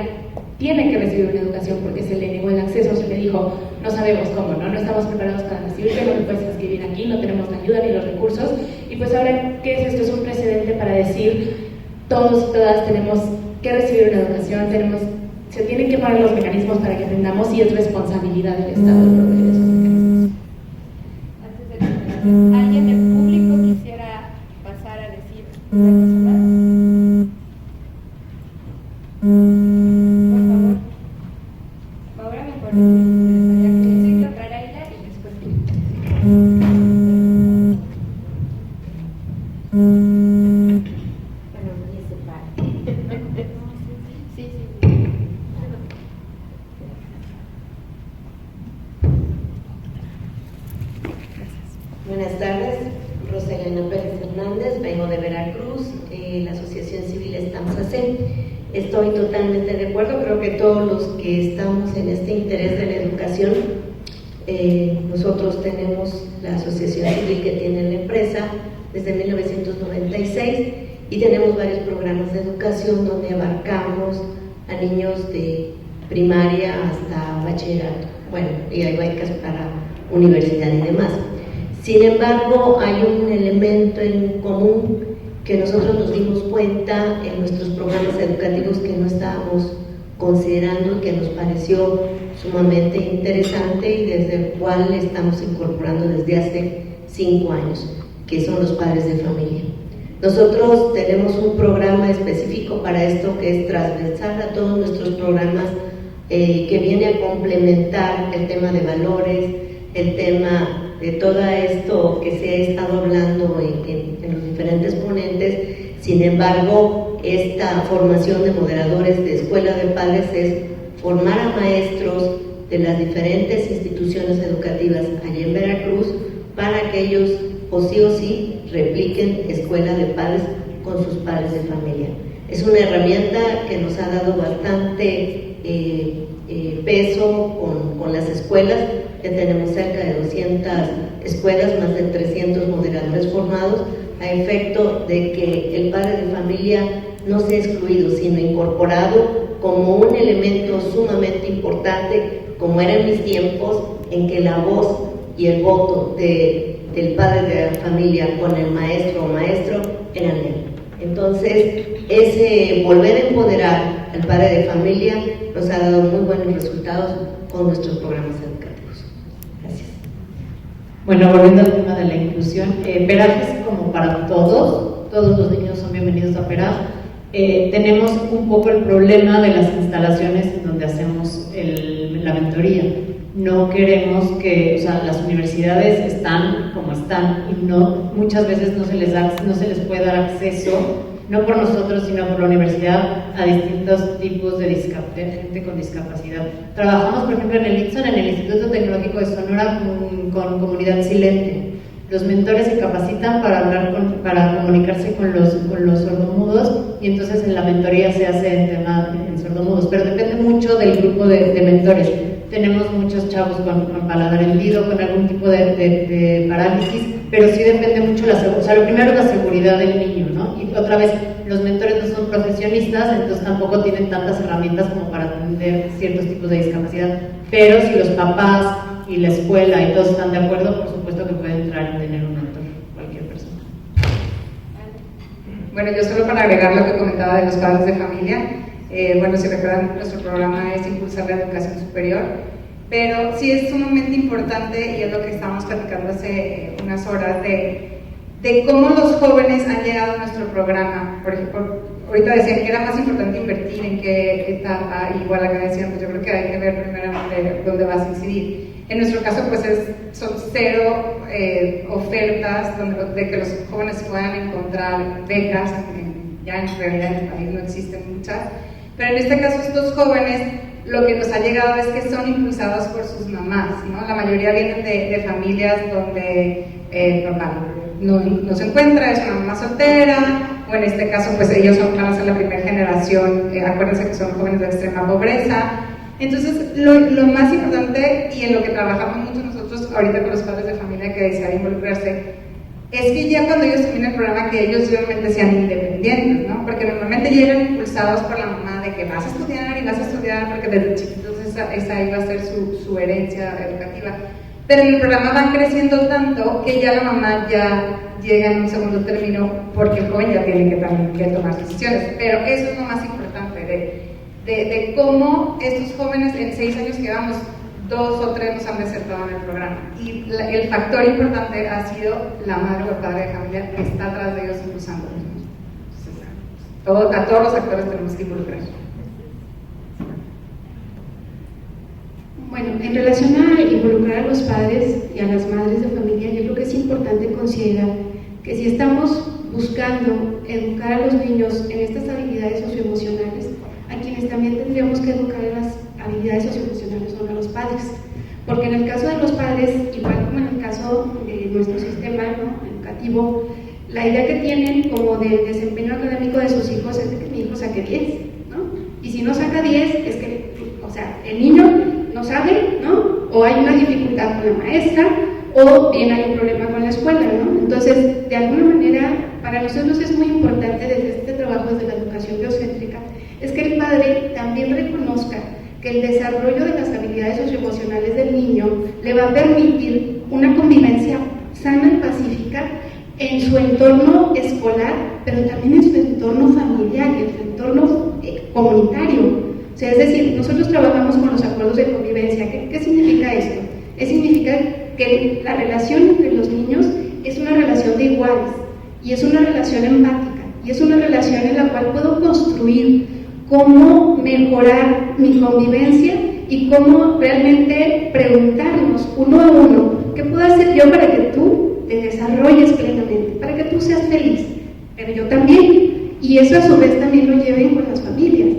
tiene que recibir una educación porque se le negó el acceso, se le dijo, no sabemos cómo, ¿no? No estamos preparados para recibirte, no puedes escribir aquí, no tenemos la ayuda ni los recursos. Y pues ahora, ¿qué es esto? Es un precedente para decir, todos y todas tenemos que recibir una educación, se tienen que poner los mecanismos para que aprendamos y es responsabilidad del Estado proveer esos mecanismos. Antes de terminar, ¿alguien del público quisiera pasar a decir una cosa más? Por favor. Ahora me acuerdo que necesito entrar a ella y después. Buenas tardes, Roselena Pérez Hernández, vengo de Veracruz, la Asociación Civil Estamos AC. Estoy totalmente de acuerdo, creo que todos los que estamos en este interés de la educación, nosotros tenemos la asociación civil que tiene la empresa desde 1996 y tenemos varios programas de educación donde abarcamos a niños de primaria hasta bachillerato, bueno, y hay becas para universidad y demás. Sin embargo, hay un elemento en común que nosotros nos dimos cuenta en nuestros programas educativos que no estábamos considerando y que nos pareció sumamente interesante y desde el cual estamos incorporando desde hace 5 años, que son los padres de familia. Nosotros tenemos un programa específico para esto que es transversal a todos nuestros programas, que viene a complementar el tema de valores, el tema de todo esto que se ha estado hablando en los diferentes ponentes. Sin embargo, esta formación de moderadores de escuela de padres es formar a maestros de las diferentes instituciones educativas allá en Veracruz para que ellos o sí repliquen escuela de padres con sus padres de familia. Es una herramienta que nos ha dado bastante peso con las escuelas. Ya tenemos cerca de 200 escuelas, más de 300 moderadores formados, a efecto de que el padre de familia no sea excluido, sino incorporado como un elemento sumamente importante como era en mis tiempos, en que la voz y el voto del padre de la familia con el maestro o maestro eran él. Entonces, ese volver a empoderar al padre de familia nos ha dado muy buenos resultados con nuestros programas educativos. Gracias. Bueno, volviendo al tema de la inclusión, PERAJ es como para todos los niños son bienvenidos a PERAJ. Tenemos un poco el problema de las instalaciones en donde hacemos la mentoría. No queremos que, o sea, las universidades están como están y muchas veces no se les puede dar acceso, no por nosotros, sino por la universidad, a distintos tipos de gente con discapacidad. Trabajamos, por ejemplo, en el ITSON, en el Instituto Tecnológico de Sonora, con comunidad silente. Los mentores se capacitan para comunicarse con los sordomudos, y entonces en la mentoría se hace en sordomudos, pero depende mucho del grupo de mentores. Tenemos muchos chavos con paladar hendido, con algún tipo de parálisis, pero sí depende mucho lo primero es la seguridad del niño, ¿no? Y otra vez, los mentores no son profesionistas, entonces tampoco tienen tantas herramientas como para atender ciertos tipos de discapacidad, pero si los papás y la escuela y todos están de acuerdo, por supuesto que puede entrar y tener un mentor, cualquier persona. Bueno, yo solo para agregar lo que comentaba de los padres de familia, bueno, si recuerdan, nuestro programa es impulsar la educación superior, pero sí es sumamente importante, y es lo que estábamos platicando hace unas horas, de cómo los jóvenes han llegado a nuestro programa. Por ejemplo, ahorita decían que era más importante invertir en qué etapa, igual acá decían, pues yo creo que hay que ver primeramente dónde vas a incidir. En nuestro caso, pues son 0 ofertas de que los jóvenes puedan encontrar becas, ya en realidad en el país no existen muchas, pero en este caso estos jóvenes lo que nos ha llegado es que son impulsados por sus mamás, ¿no? La mayoría vienen de familias donde papá no se encuentra, es una mamá soltera, o en este caso pues ellos van a ser la primera generación, acuérdense que son jóvenes de extrema pobreza. Entonces lo más importante, y en lo que trabajamos mucho nosotros ahorita con los padres de familia que desean involucrarse, es que ya cuando ellos terminen el programa, que ellos realmente sean independientes, ¿no? Porque normalmente llegan impulsados por la mamá de que vas a estudiar y vas a estudiar, porque desde chiquitos esa iba a ser su herencia educativa. Pero en el programa van creciendo tanto que ya la mamá ya llega en un segundo término, porque el joven ya tiene que también tomar decisiones. Pero eso es lo más importante, de cómo estos jóvenes en 6 años que vamos, 2 o 3 nos han desertado en el programa, y el factor importante ha sido la madre o el padre de familia que está atrás de ellos impulsándolos. A todos los actores tenemos que involucrar. Bueno, en relación a involucrar a los padres y a las madres de familia, yo creo que es importante considerar que si estamos buscando educar a los niños en estas habilidades socioemocionales, a quienes también tendríamos que educar en las habilidades socioemocionales son a los padres, porque en el caso de los padres, igual como en el caso de nuestro sistema, ¿no?, educativo, la idea que tienen como del desempeño académico de sus hijos es de que mi hijo saque 10, ¿no? Y si no saca 10, es que, o sea, el niño no sabe, ¿no? O hay una dificultad con la maestra, o bien hay un problema con la escuela, ¿no? Entonces, de alguna manera, para nosotros es muy importante desde este trabajo, desde la educación biocéntrica, es que el padre también reconozca que el desarrollo de las habilidades socioemocionales del niño le va a permitir una convivencia sana y pacífica en su entorno escolar, pero también en su entorno familiar y en su entorno comunitario. O sea, es decir, nosotros trabajamos con los acuerdos de convivencia. ¿Qué significa esto? Significa que la relación entre los niños es una relación de iguales, y es una relación empática, y es una relación en la cual puedo construir cómo mejorar mi convivencia y cómo realmente preguntarnos uno a uno, ¿qué puedo hacer yo para que tú te desarrolles plenamente, para que tú seas feliz? Pero yo también, y eso a su vez también lo lleven con las familias.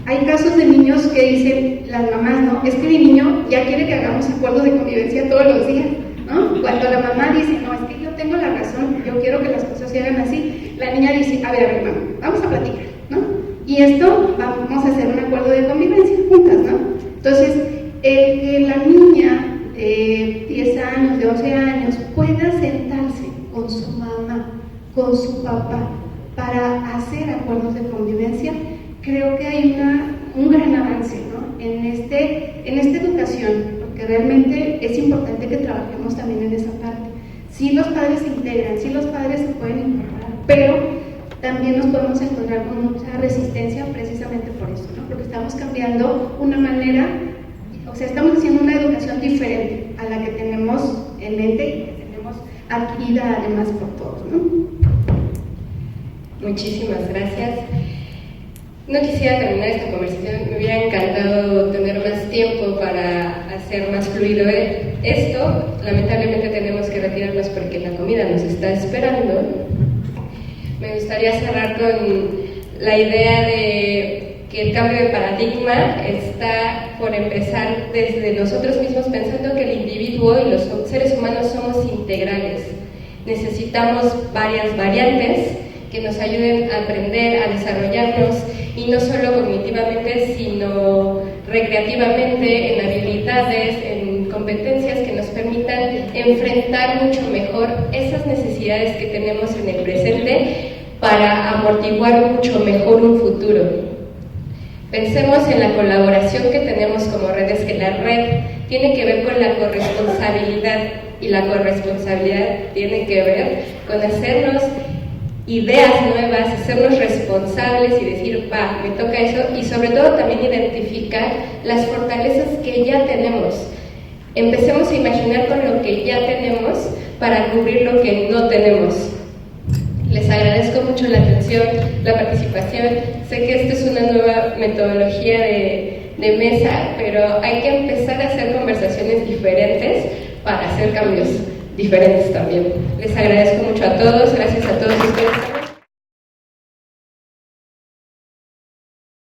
Hay casos de niños que dicen las mamás, ¿no? Es que mi niño ya quiere que hagamos acuerdos de convivencia todos los días, ¿no? Cuando la mamá dice, no, es que yo tengo la razón, yo quiero que las cosas se hagan así, la niña dice, a ver, mamá, vamos a platicar, ¿no? Y esto, vamos a hacer un acuerdo de convivencia juntas, ¿no? Entonces, que la niña de 10 años, de 11 años, pueda sentarse con su mamá, con su papá, para hacer acuerdos de convivencia, creo que hay un gran avance, ¿no?, en este en esta educación, porque realmente es importante que trabajemos también en esa parte. Sí, los padres se integran, sí, los padres se pueden incorporar, pero también nos podemos encontrar con mucha resistencia precisamente por eso, ¿no? Porque estamos cambiando una manera, o sea, estamos haciendo una educación diferente a la que tenemos en mente y que tenemos adquirida además por todos, ¿no? Muchísimas gracias. No quisiera terminar esta conversación, me hubiera encantado tener más tiempo para hacer más fluido esto. Lamentablemente tenemos que retirarnos porque la comida nos está esperando. Me gustaría cerrar con la idea de que el cambio de paradigma está por empezar desde nosotros mismos, pensando que el individuo y los seres humanos somos integrales. Necesitamos varias variantes que nos ayuden a aprender, a desarrollarnos, y no solo cognitivamente, sino recreativamente, en habilidades, en competencias que nos permitan enfrentar mucho mejor esas necesidades que tenemos en el presente para amortiguar mucho mejor un futuro. Pensemos en la colaboración que tenemos como redes, que la red tiene que ver con la corresponsabilidad, y la corresponsabilidad tiene que ver con hacernos ideas nuevas, hacernos responsables y decir, va, me toca eso, y sobre todo también identificar las fortalezas que ya tenemos. Empecemos a imaginar con lo que ya tenemos para cubrir lo que no tenemos. Les agradezco mucho la atención, la participación. Sé que esta es una nueva metodología de mesa, pero hay que empezar a hacer conversaciones diferentes para hacer cambios diferentes también. Les agradezco mucho a todos, gracias a todos ustedes.